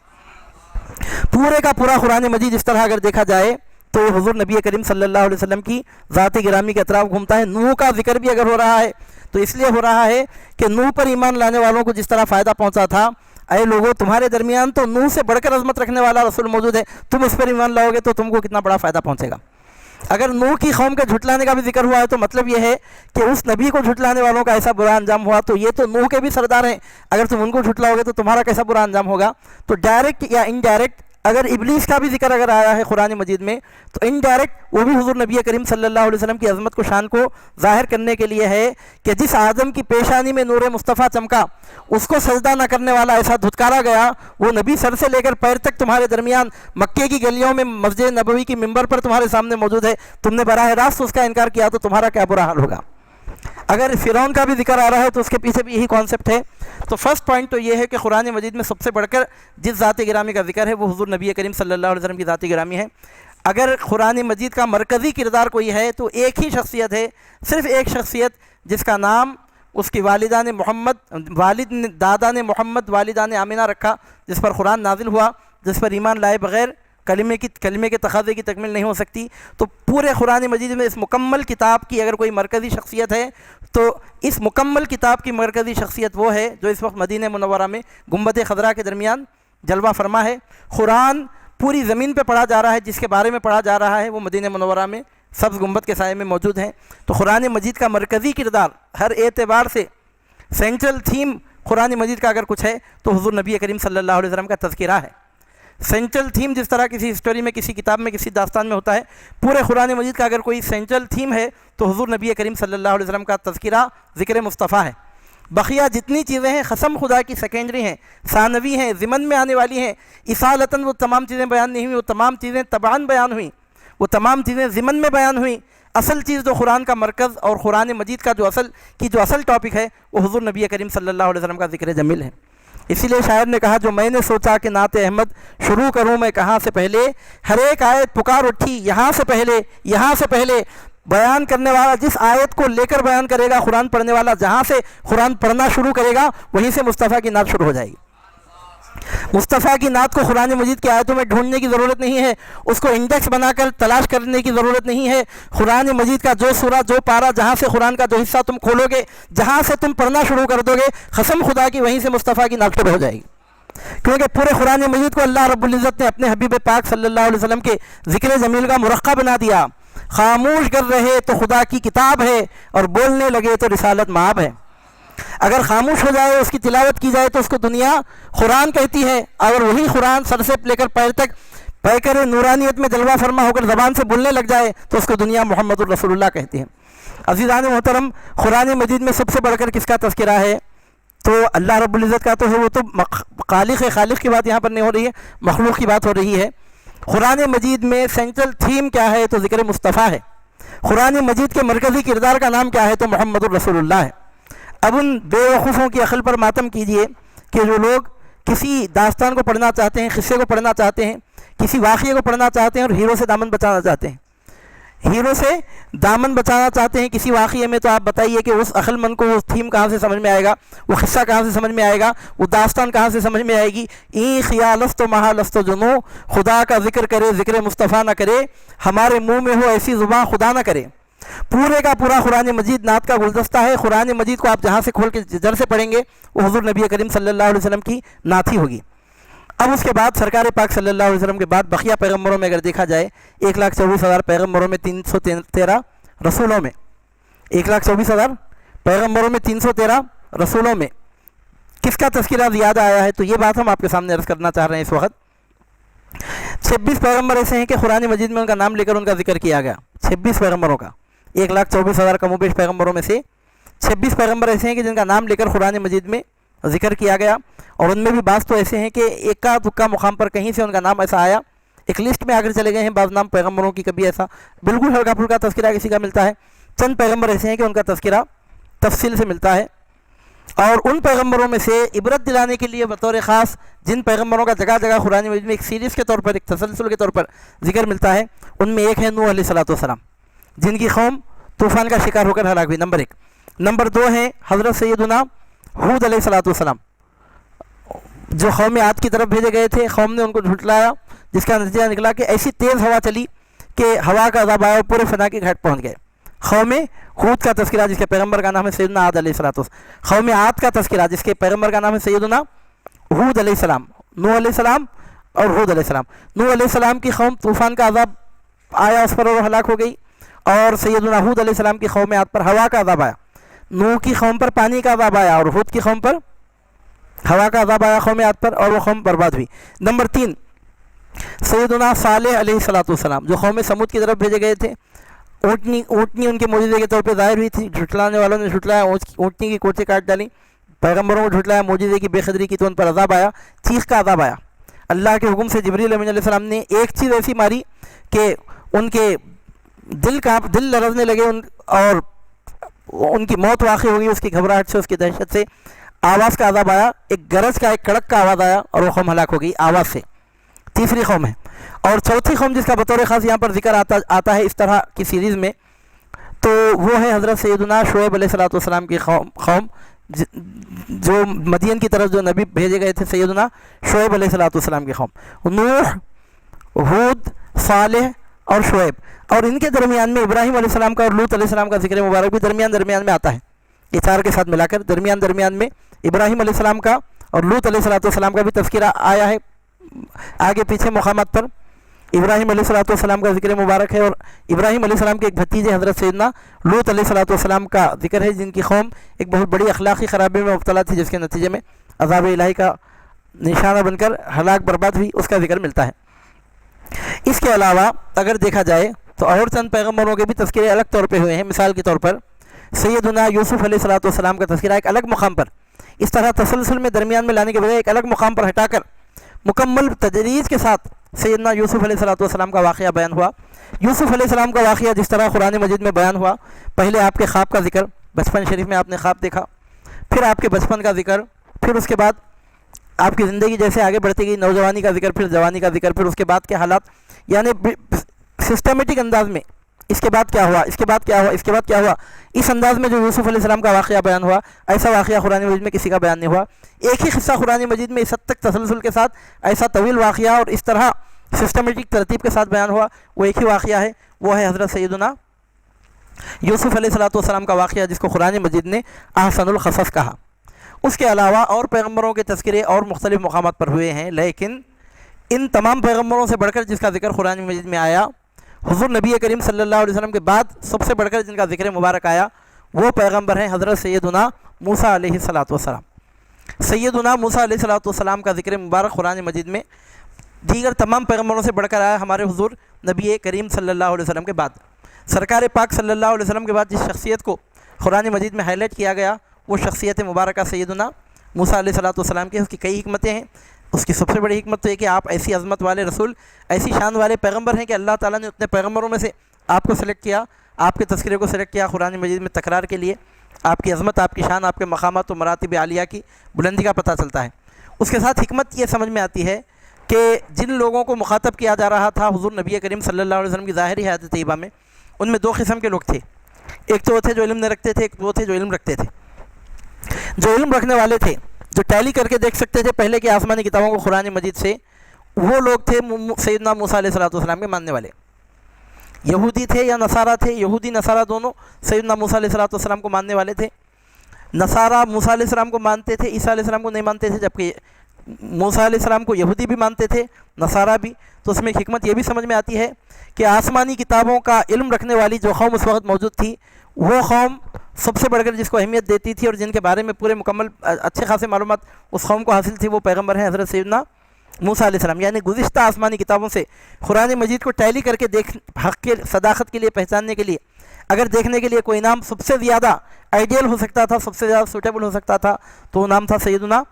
پورے کا پورا قرآن مجید اس طرح اگر دیکھا جائے تو یہ حضور نبی کریم صلی اللہ علیہ وسلم کی ذات گرامی کے اطراف گھومتا ہے۔ نوح کا ذکر بھی اگر ہو رہا ہے تو اس لیے ہو رہا ہے کہ نوح پر ایمان لانے والوں کو جس طرح فائدہ پہنچا تھا، اے لوگوں تمہارے درمیان تو نوح سے بڑھ کر عظمت رکھنے والا رسول موجود ہے، تم اس پر ایمان لاؤ گے تو تم کو کتنا بڑا فائدہ پہنچے گا۔ اگر نوح کی قوم کے جھٹلانے کا بھی ذکر ہوا ہے تو مطلب یہ ہے کہ اس نبی کو جھٹلانے والوں کا ایسا برا انجام ہوا، تو یہ تو نوح کے بھی سردار ہیں، اگر تم ان کو جھٹلاؤ گے تو تمہارا کیسا برا انجام ہوگا۔ تو ڈائریکٹ یا انڈائریکٹ اگر ابلیس کا بھی ذکر اگر آیا ہے قرآن مجید میں تو انڈائریکٹ وہ بھی حضور نبی کریم صلی اللہ علیہ وسلم کی عظمت کو شان کو ظاہر کرنے کے لیے ہے کہ جس آدم کی پیشانی میں نور مصطفیٰ چمکا، اس کو سجدہ نہ کرنے والا ایسا دھتکارا گیا، وہ نبی سر سے لے کر پیر تک تمہارے درمیان مکے کی گلیوں میں مسجد نبوی کی ممبر پر تمہارے سامنے موجود ہے، تم نے براہ راست اس کا انکار کیا تو تمہارا کیا برا حال ہوگا۔ اگر فرعون کا بھی ذکر آ رہا ہے تو اس کے پیچھے بھی یہی کانسیپٹ ہے۔ تو فرسٹ پوائنٹ تو یہ ہے کہ قرآن مجید میں سب سے بڑھ کر جس ذات گرامی کا ذکر ہے وہ حضور نبی کریم صلی اللہ علیہ وسلم کی ذات گرامی ہے۔ اگر قرآن مجید کا مرکزی کردار کوئی ہے تو ایک ہی شخصیت ہے، صرف ایک شخصیت، جس کا نام اس کی والدہ نے دادا نے محمد والدہ نے آمینہ رکھا، جس پر قرآن نازل ہوا، جس پر ایمان لائے بغیر کلمے کے تقاضے کی تکمیل نہیں ہو سکتی. تو پورے قرآن مجید میں اس مکمل کتاب کی اگر کوئی مرکزی شخصیت ہے تو اس مکمل کتاب کی مرکزی شخصیت وہ ہے جو اس وقت مدینہ منورہ میں گنبد خضرا کے درمیان جلوہ فرما ہے. قرآن پوری زمین پہ پڑھا جا رہا ہے، جس کے بارے میں پڑھا جا رہا ہے وہ مدینہ منورہ میں سبز گنبد کے سائے میں موجود ہیں. تو قرآن مجید کا مرکزی کردار ہر اعتبار سے سینٹرل تھیم قرآن مجید کا اگر کچھ ہے تو حضور نبی کریم صلی اللہ علیہ وسلم کا تذکرہ ہے. سینٹرل تھیم جس طرح کسی ہسٹوری میں، کسی کتاب میں، کسی داستان میں ہوتا ہے، پورے قرآن مجید کا اگر کوئی سینٹرل تھیم ہے تو حضور نبی کریم صلی اللہ علیہ وسلم کا تذکرہ، ذکر مصطفیٰ ہے. بقیہ جتنی چیزیں ہیں قسم خدا کی سیکنڈری ہیں، ثانوی ہیں، ضمن میں آنے والی ہیں. اصالتاً وہ تمام چیزیں بیان نہیں ہوئی، وہ تمام چیزیں تبعاً بیان ہوئیں، وہ تمام چیزیں ضمن میں بیان ہوئیں. اصل چیز جو قرآن کا مرکز اور قرآن مجید کا جو اصل ٹاپک ہے وہ حضور نبی کریم صلی اللہ علیہ وسلم کا ذکر جمیل ہے. اسی لیے شاعر نے کہا جو میں نے سوچا کہ نعت احمد شروع کروں میں کہاں سے پہلے، ہر ایک آیت پکار اٹھی یہاں سے پہلے. بیان کرنے والا جس آیت کو لے کر بیان کرے گا، قرآن پڑھنے والا جہاں سے قرآن پڑھنا شروع کرے گا وہیں سے مصطفیٰ کی نعت شروع ہو جائے گی. مصطفیٰ کی نعت کو قرآن مجید کی آیتوں میں ڈھونڈنے کی ضرورت نہیں ہے، اس کو انڈیکس بنا کر تلاش کرنے کی ضرورت نہیں ہے. قرآن مجید کا جو سورہ، جو پارہ، جہاں سے قرآن کا جو حصہ تم کھولو گے، جہاں سے تم پڑھنا شروع کر دو گے، قسم خدا کی وہیں سے مصطفیٰ کی نعت شروع ہو جائے گی. کیونکہ پورے قرآن مجید کو اللہ رب العزت نے اپنے حبیب پاک صلی اللہ علیہ وسلم کے ذکر جمیل کا مرقع بنا دیا. خاموش کر رہے تو خدا کی کتاب ہے اور بولنے لگے تو رسالت مآب ہے. اگر خاموش ہو جائے، اس کی تلاوت کی جائے تو اس کو دنیا قرآن کہتی ہے، اگر وہی قرآن سر سے لے کر پیر تک پیکر نورانیت میں جلوہ فرما ہو کر زبان سے بولنے لگ جائے تو اس کو دنیا محمد الرسول اللہ کہتی ہے. عزیزان محترم، قرآن مجید میں سب سے بڑھ کر کس کا تذکرہ ہے؟ تو اللہ رب العزت کا تو ہے، وہ تو خالق کی بات یہاں پر نہیں ہو رہی ہے، مخلوق کی بات ہو رہی ہے. قرآن مجید میں سینٹرل تھیم کیا ہے؟ تو ذکر مصطفیٰ ہے. قرآن مجید کے مرکزی کردار کا نام کیا ہے؟ تو محمد الرسول اللہ ہے. اب ان بے وقوفوں کی عقل پر ماتم کیجئے کہ جو لوگ کسی داستان کو پڑھنا چاہتے ہیں، قصے کو پڑھنا چاہتے ہیں، کسی واقعے کو پڑھنا چاہتے ہیں اور ہیرو سے دامن بچانا چاہتے ہیں، کسی واقعے میں، تو آپ بتائیے کہ اس عقل مند کو وہ تھیم کہاں سے سمجھ میں آئے گا، وہ قصہ کہاں سے سمجھ میں آئے گا، وہ داستان کہاں سے سمجھ میں آئے گی؟ این خیالست و محالست و جنو، خدا کا ذکر کرے ذکر مصطفیٰ نہ کرے، ہمارے منہ میں ہو ایسی زباں خدا نہ کرے. پورے کا پورا قرآن مجید نعت کا گلدستہ ہے. قرآن مجید کو آپ جہاں سے کھول کے جڑ سے پڑھیں گے وہ حضور نبی کریم صلی اللہ علیہ وسلم کی نعت ہی ہوگی. اب اس کے بعد سرکار پاک صلی اللہ علیہ وسلم کے بعد بقیہ پیغمبروں میں اگر دیکھا جائے، 1,24,000 پیغمبروں میں 313 رسولوں میں 1,24,000 پیغمبروں میں 313 رسولوں میں کس کا تذکرہ زیادہ آیا ہے؟ تو یہ بات ہم آپ کے سامنے عرض کرنا چاہ رہے ہیں. اس وقت 26 پیغمبر ایسے ہیں کہ قرآن مجید میں ان کا نام لے کر ان کا ذکر کیا گیا. 26 پیغمبروں کا 1,24,000 کم و بیش پیغمبروں میں سے 26 پیغمبر ایسے ہیں کہ جن کا نام لے کر قرآن مجید میں ذکر کیا گیا. اور ان میں بھی بعض تو ایسے ہیں کہ ایکا دکا مقام پر کہیں سے ان کا نام ایسا آیا، ایک لسٹ میں آ کر چلے گئے ہیں. بعض نام پیغمبروں کی کبھی ایسا بالکل ہلکا پھلکا تذکرہ کسی کا ملتا ہے. چند پیغمبر ایسے ہیں کہ ان کا تذکرہ تفصیل سے ملتا ہے. اور ان پیغمبروں میں سے عبرت دلانے کے لیے بطور خاص جن پیغمبروں کا جگہ جگہ قرآن مجید میں ایک سیریز کے طور پر، ایک تسلسل کے طور پر ذکر ملتا ہے، ان میں ایک ہے نوح علیہ السلام، جن کی قوم طوفان کا شکار ہو کر ہلاک ہوئی، نمبر 1. نمبر 2 ہیں حضرت سیدنا ہود علیہ السلام، جو قوم عاد کی طرف بھیجے گئے تھے. قوم نے ان کو جھٹلایا، جس کا نتیجہ نکلا کہ ایسی تیز ہوا چلی کہ ہوا کا عذاب آیا اور پورے فنا کی گھاٹ پہنچ گئے. قوم ہود کا تذکرہ جس کے پیغمبر کا نام ہے سیدنا عاد علیہ السلام، قوم عاد کا تذکرہ جس کے پیغمبر کا نام ہے سیدنا ہود علیہ السلام، نوح علیہ السلام اور ہود علیہ السلام. نوح علیہ السلام کی قوم طوفان کا عذاب آیا اس پر اور ہلاک ہو گئی، اور سیدنا ہود علیہ السلام کی قوم عاد پر ہوا کا عذاب آیا. نوح کی قوم پر پانی کا عذاب آیا اور ہود کی قوم پر ہوا کا عذاب آیا قوم عاد پر، اور وہ قوم برباد ہوئی. نمبر 3 سیدنا صالح علیہ السلام، جو قوم سمود کی طرف بھیجے گئے تھے. اونٹنی ان کے معجزے کے طور پہ ظاہر ہوئی تھی، جھٹلانے والوں نے جھٹلایا، اونٹنی کی کوٹیں کاٹ ڈالی، پیغمبروں کو جھٹلایا، معجزے کی بے قدری کی تو ان پر عذاب آیا، چیخ کا عذاب آیا. اللہ کے حکم سے جبریل امین علیہ السلام نے ایک چیز ایسی ماری کہ ان کے دل لرزنے لگے، اور ان کی موت واقع ہو گئی. اس کی گھبراہٹ سے، اس کی دہشت سے آواز کا عذاب آیا، ایک گرج کا، ایک کڑک کا آواز آیا اور وہ قوم ہلاک ہو گئی آواز سے. تیسری قوم ہے. اور چوتھی قوم جس کا بطور خاص یہاں پر ذکر آتا ہے اس طرح کی سیریز میں، تو وہ ہے حضرت سیدنا شعیب علیہ السلام کی قوم، جو مدین کی طرف جو نبی بھیجے گئے تھے، سیدنا شعیب علیہ السلام کی قوم. نوح ہود، صالح اور شعیب، اور ان کے درمیان میں ابراہیم علیہ السلام کا اور لوط علیہ السلام کا ذکر مبارک بھی درمیان میں آتا ہے. یہ چار کے ساتھ ملا کر درمیان میں ابراہیم علیہ السلام کا اور لوط علیہ السلام کا بھی تذکرہ آیا ہے آگے پیچھے مقامات پر. ابراہیم علیہ السلام کا ذکر مبارک ہے، اور ابراہیم علیہ السلام کے ایک بھتیجے حضرت سیدنا لوط علیہ السلام کا ذکر ہے، جن کی قوم ایک بہت بڑی اخلاقی خرابی میں مبتلا تھی، جس کے نتیجے میں عذاب الہی کا نشانہ بن کر ہلاک برباد ہوئی، اس کا ذکر ملتا ہے. اس کے علاوہ اگر دیکھا جائے تو اور چند پیغمبروں کے بھی تذکرے الگ طور پہ ہوئے ہیں. مثال کے طور پر سیدنا یوسف علیہ السلام کا تذکرہ ایک الگ مقام پر، اس طرح تسلسل میں درمیان میں لانے کے بجائے ایک الگ مقام پر ہٹا کر مکمل تدریج کے ساتھ سیدنا یوسف علیہ السلام کا واقعہ بیان ہوا. یوسف علیہ السلام کا واقعہ جس طرح قرآن مجید میں بیان ہوا، پہلے آپ کے خواب کا ذکر، بچپن شریف میں آپ نے خواب دیکھا، پھر آپ کے بچپن کا ذکر، پھر اس کے بعد آپ کی زندگی جیسے آگے بڑھتی گئی، نوجوانی کا ذکر، پھر جوانی کا ذکر، پھر اس کے بعد کے حالات، یعنی سسٹمیٹک انداز میں اس کے بعد کیا ہوا، اس کے بعد کیا ہوا، اس کے بعد کیا ہوا، اس انداز میں جو یوسف علیہ السلام کا واقعہ بیان ہوا، ایسا واقعہ قرآن مجید میں کسی کا بیان نہیں ہوا. ایک ہی قصہ قرآن مجید میں اس حد تک تسلسل کے ساتھ ایسا طویل واقعہ اور اس طرح سسٹمیٹک ترتیب کے ساتھ بیان ہوا، وہ ایک ہی واقعہ ہے، وہ ہے حضرت سیدنا یوسف علیہ السلام کا واقعہ، جس کو قرآن مجید نے احسن القصص کہا. اس کے علاوہ اور پیغمبروں کے تذکرے اور مختلف مقامات پر ہوئے ہیں، لیکن ان تمام پیغمبروں سے بڑھ کر جس کا ذکر قرآن مجید میں آیا، حضور نبی کریم صلی اللہ علیہ وسلم کے بعد سب سے بڑھ کر جن کا ذکر مبارک آیا، وہ پیغمبر ہیں حضرت سیدنا موسیٰ علیہ السلام. سیدنا موسیٰ علیہ السلام کا ذکر مبارک قرآن مجید میں دیگر تمام پیغمبروں سے بڑھ کر آیا ہمارے حضور نبی کریم صلی اللہ علیہ وسلم کے بعد. سرکار پاک صلی اللہ علیہ وسلم کے بعد جس شخصیت کو قرآن مجید میں ہائی لائٹ کیا گیا، وہ شخصیت مبارکہ سیدنا موسیٰ علیہ السلام کی. اس کی کئی حکمتیں ہیں. اس کی سب سے بڑی حکمت تو یہ کہ آپ ایسی عظمت والے رسول، ایسی شان والے پیغمبر ہیں کہ اللہ تعالیٰ نے اتنے پیغمبروں میں سے آپ کو سلیکٹ کیا، آپ کے تذکرے کو سلیکٹ کیا قرآن مجید میں تکرار کے لیے. آپ کی عظمت، آپ کی شان، آپ کے مقامات و مراتب عالیہ کی بلندی کا پتہ چلتا ہے. اس کے ساتھ حکمت یہ سمجھ میں آتی ہے کہ جن لوگوں کو مخاطب کیا جا رہا تھا حضور نبی کریم صلی اللہ علیہ وسلم کی ظاہری حیات طیبہ میں، ان میں دو قسم کے لوگ تھے. ایک تو وہ تھے جو علم نہیں رکھتے تھے، ایک وہ تھے جو علم رکھتے تھے. جو علم رکھنے والے تھے، جو ٹیلی کر کے دیکھ سکتے تھے پہلے کی آسمانی کتابوں کو قرآن مجید سے، وہ لوگ تھے سیدنا موسیٰ علیہ السلام کے ماننے والے. یہودی تھے یا نصارہ تھے، یہودی نصارہ دونوں سیدنا موسیٰ علیہ السلام کو ماننے والے تھے. نصارہ موسیٰ علیہ السلام کو مانتے تھے، عیسیٰ علیہ السلام کو نہیں مانتے تھے، جبکہ موسیٰ علیہ السلام کو یہودی بھی مانتے تھے، نصارہ بھی. تو اس میں ایک حکمت یہ بھی سمجھ میں آتی ہے کہ آسمانی کتابوں کا علم رکھنے والی جو قوم اس وقت موجود تھی، وہ قوم سب سے بڑھ کر جس کو اہمیت دیتی تھی اور جن کے بارے میں پورے مکمل اچھے خاصے معلومات اس قوم کو حاصل تھی، وہ پیغمبر ہیں حضرت سیدنا موسیٰ علیہ السلام. یعنی گزشتہ آسمانی کتابوں سے قرآن مجید کو ٹیلی کر کے حق کے صداقت کے لیے، پہچاننے کے لیے، اگر دیکھنے کے لیے کوئی نام سب سے زیادہ آئیڈیل ہو سکتا تھا، سب سے زیادہ سوٹیبل ہو سکتا تھا، تو وہ نام تھا سیدنا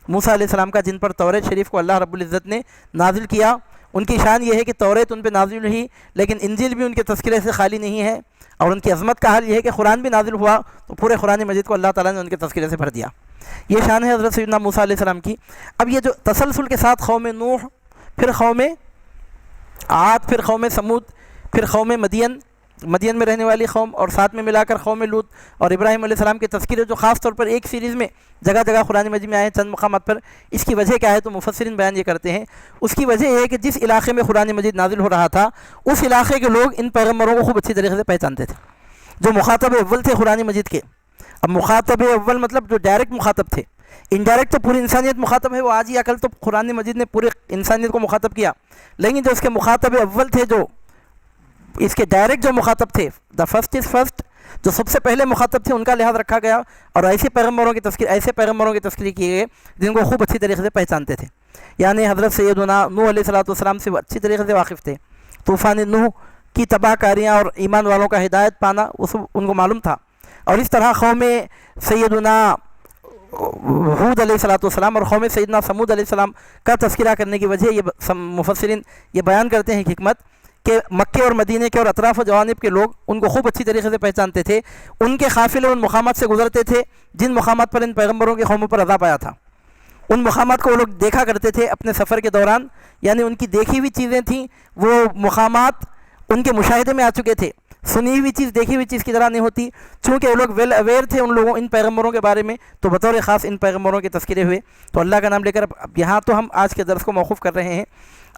موسیٰ علیہ السلام کا، جن پر توریت شریف کو اللہ رب العزت نے نازل کیا. ان کی شان یہ ہے کہ توریت ان پہ نازل ہوئی، لیکن انجیل بھی ان کے تذکرے سے خالی نہیں ہے. اور ان کی عظمت کا حال یہ ہے کہ قرآن بھی نازل ہوا تو پورے قرآن مجید کو اللہ تعالیٰ نے ان کے تذکرے سے بھر دیا. یہ شان ہے حضرت سیدنا موسیٰ علیہ السلام کی. اب یہ جو تسلسل کے ساتھ قوم نوح، پھر قوم عاد، پھر قوم سمود، پھر قوم مدین میں رہنے والی قوم، اور ساتھ میں ملا کر قوم لوط اور ابراہیم علیہ السلام کے تذکرے جو خاص طور پر ایک سیریز میں جگہ جگہ قرآن مجید میں آئے ہیں چند مقامات پر. اس کی وجہ کیا ہے تو مفسرین بیان یہ کرتے ہیں، اس کی وجہ یہ ہے کہ جس علاقے میں قرآن مجید نازل ہو رہا تھا، اس علاقے کے لوگ ان پیغمبروں کو خوب اچھی طریقے سے پہچانتے تھے، جو مخاطب اول تھے قرآن مجید کے. اب مخاطب اول مطلب جو ڈائریکٹ مخاطب تھے، انڈائریکٹ تو پوری انسانیت مخاطب ہے، وہ آج ہی عقل تو قرآن مجید نے پوری انسانیت کو مخاطب کیا، لیکن جو اس کے مخاطب اول تھے، جو اس کے ڈائریکٹ جو مخاطب تھے، دا فرسٹ از فرسٹ، جو سب سے پہلے مخاطب تھے، ان کا لحاظ رکھا گیا اور ایسے پیغمبروں کی تذکیر کیے گئے جن کو خوب اچھی طریقے سے پہچانتے تھے. یعنی حضرت سیدنا نوح علیہ السلام سے اچھی طریقے سے واقف تھے. طوفان نوح کی تباہ کاریاں اور ایمان والوں کا ہدایت پانا ان کو معلوم تھا. اور اس طرح قوم سیدنا ہود علیہ السلام اور قوم سیدنا سمود علیہ السلام کا تذکرہ کرنے کی وجہ یہ مفسرین یہ بیان کرتے ہیں حکمت کہ مکے اور مدینے کے اور اطراف و جوانب کے لوگ ان کو خوب اچھی طریقے سے پہچانتے تھے. ان کے قافلے ان مقامات سے گزرتے تھے جن مقامات پر ان پیغمبروں کی قوموں پر عذاب آیا تھا. ان مقامات کو وہ لوگ دیکھا کرتے تھے اپنے سفر کے دوران. یعنی ان کی دیکھی ہوئی چیزیں تھیں، وہ مقامات ان کے مشاہدے میں آ چکے تھے. سنی ہوئی چیز دیکھی ہوئی چیز کی طرح نہیں ہوتی. چونکہ وہ لوگ ویل اویئر تھے ان پیغمبروں کے بارے میں، تو بطور خاص ان پیغمبروں کے تذکرے ہوئے. تو اللہ کا نام لے کر اب یہاں تو ہم آج کے درس کو موقوف کر رہے ہیں.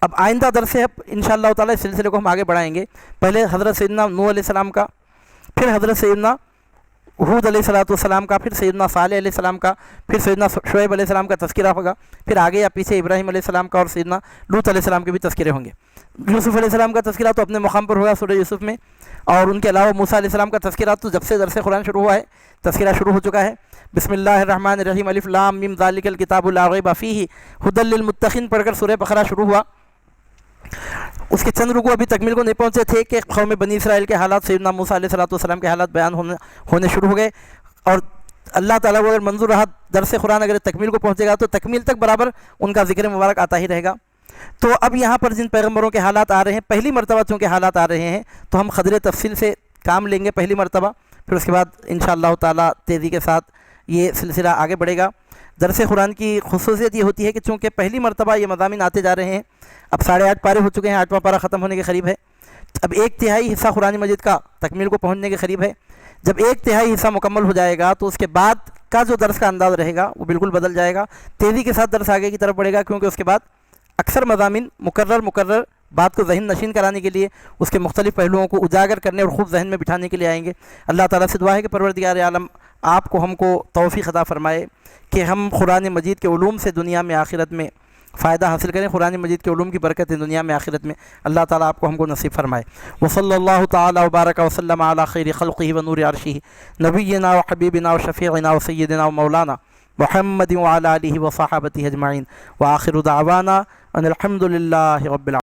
اب آئندہ درس سے انشاءاللہ تعالی اس سلسلے کو ہم آگے بڑھائیں گے. پہلے حضرت سیدنا نوح علیہ السلام کا، پھر حضرت سیدنا ہود علیہ السلام کا، پھر سیدنا صالح علیہ السلام کا، پھر سیدنا شعیب علیہ السلام کا تذکرہ ہوگا، پھر آگے یا پیچھے ابراہیم علیہ السلام کا اور سیدنا لوط علیہ السلام کے بھی تذکرے ہوں گے. یوسف علیہ السلام کا تذکرہ تو اپنے مقام پر ہوگا سورہ یوسف میں، اور ان کے علاوہ موسیٰ علیہ السلام کا تذکرہ تو جب سے درس قرآن شروع ہوا ہے تذکرہ شروع ہو چکا ہے. بسم اللہ الرحمن الرحیم، الف لام میم ذالک الکتاب لا ریب فیہ ھدی للمتقین پڑھ کر سورہ بقرہ شروع ہوا. اس کے چند رکوع ابھی تکمیل کو نہیں پہنچے تھے کہ قوم بنی اسرائیل کے حالات، سیدنا موسیٰ علیہ السلام کے حالات بیان ہونے شروع ہو گئے. اور اللہ تعالیٰ کو اگر منظور رہا درس قرآن اگر تکمیل کو پہنچے گا تو تکمیل تک برابر ان کا ذکر مبارک آتا ہی رہے گا. تو اب یہاں پر جن پیغمبروں کے حالات آ رہے ہیں، پہلی مرتبہ چونکہ حالات آ رہے ہیں تو ہم قدر تفصیل سے کام لیں گے پہلی مرتبہ، پھر اس کے بعد انشاءاللہ تعالیٰ تیزی کے ساتھ یہ سلسلہ آگے بڑھے گا. درس قرآن کی خصوصیت یہ ہوتی ہے کہ چونکہ پہلی مرتبہ یہ مضامین آتے جا رہے ہیں، اب 8.5 پارے ہو چکے ہیں، 8واں پارہ ختم ہونے کے قریب ہے، اب 1/3 حصہ قرآن مجید کا تکمیل کو پہنچنے کے قریب ہے. جب 1/3 حصہ مکمل ہو جائے گا تو اس کے بعد کا جو درس کا انداز رہے گا وہ بالکل بدل جائے گا. تیزی کے ساتھ درس آگے کی طرف بڑھے گا، کیونکہ اس کے بعد اکثر مضامین مکرر بات کو ذہن نشین کرانے کے لیے، اس کے مختلف پہلوؤں کو اجاگر کرنے اور خوب ذہن میں بٹھانے کے لیے آئیں گے. اللہ تعالیٰ سے دعا ہے کہ پروردگار عالم آپ کو ہم کو توفیق عطا فرمائے کہ ہم قرآن مجید کے علوم سے دنیا میں آخرت میں فائدہ حاصل کریں. قرآن مجید کے علوم کی برکتیں دنیا میں آخرت میں اللہ تعالیٰ آپ کو ہم کو نصیب فرمائے. وصلی اللہ تعالیٰ وبارک وسلم علی خیر خلقہ ونور عرشہ نبینا وحبیبنا وشفیعنا وسیدنا ومولانا محمد وعلی آلہ وصحابتہ اجمعین، وآخر دعوانا ان الحمد للہ رب العالمین.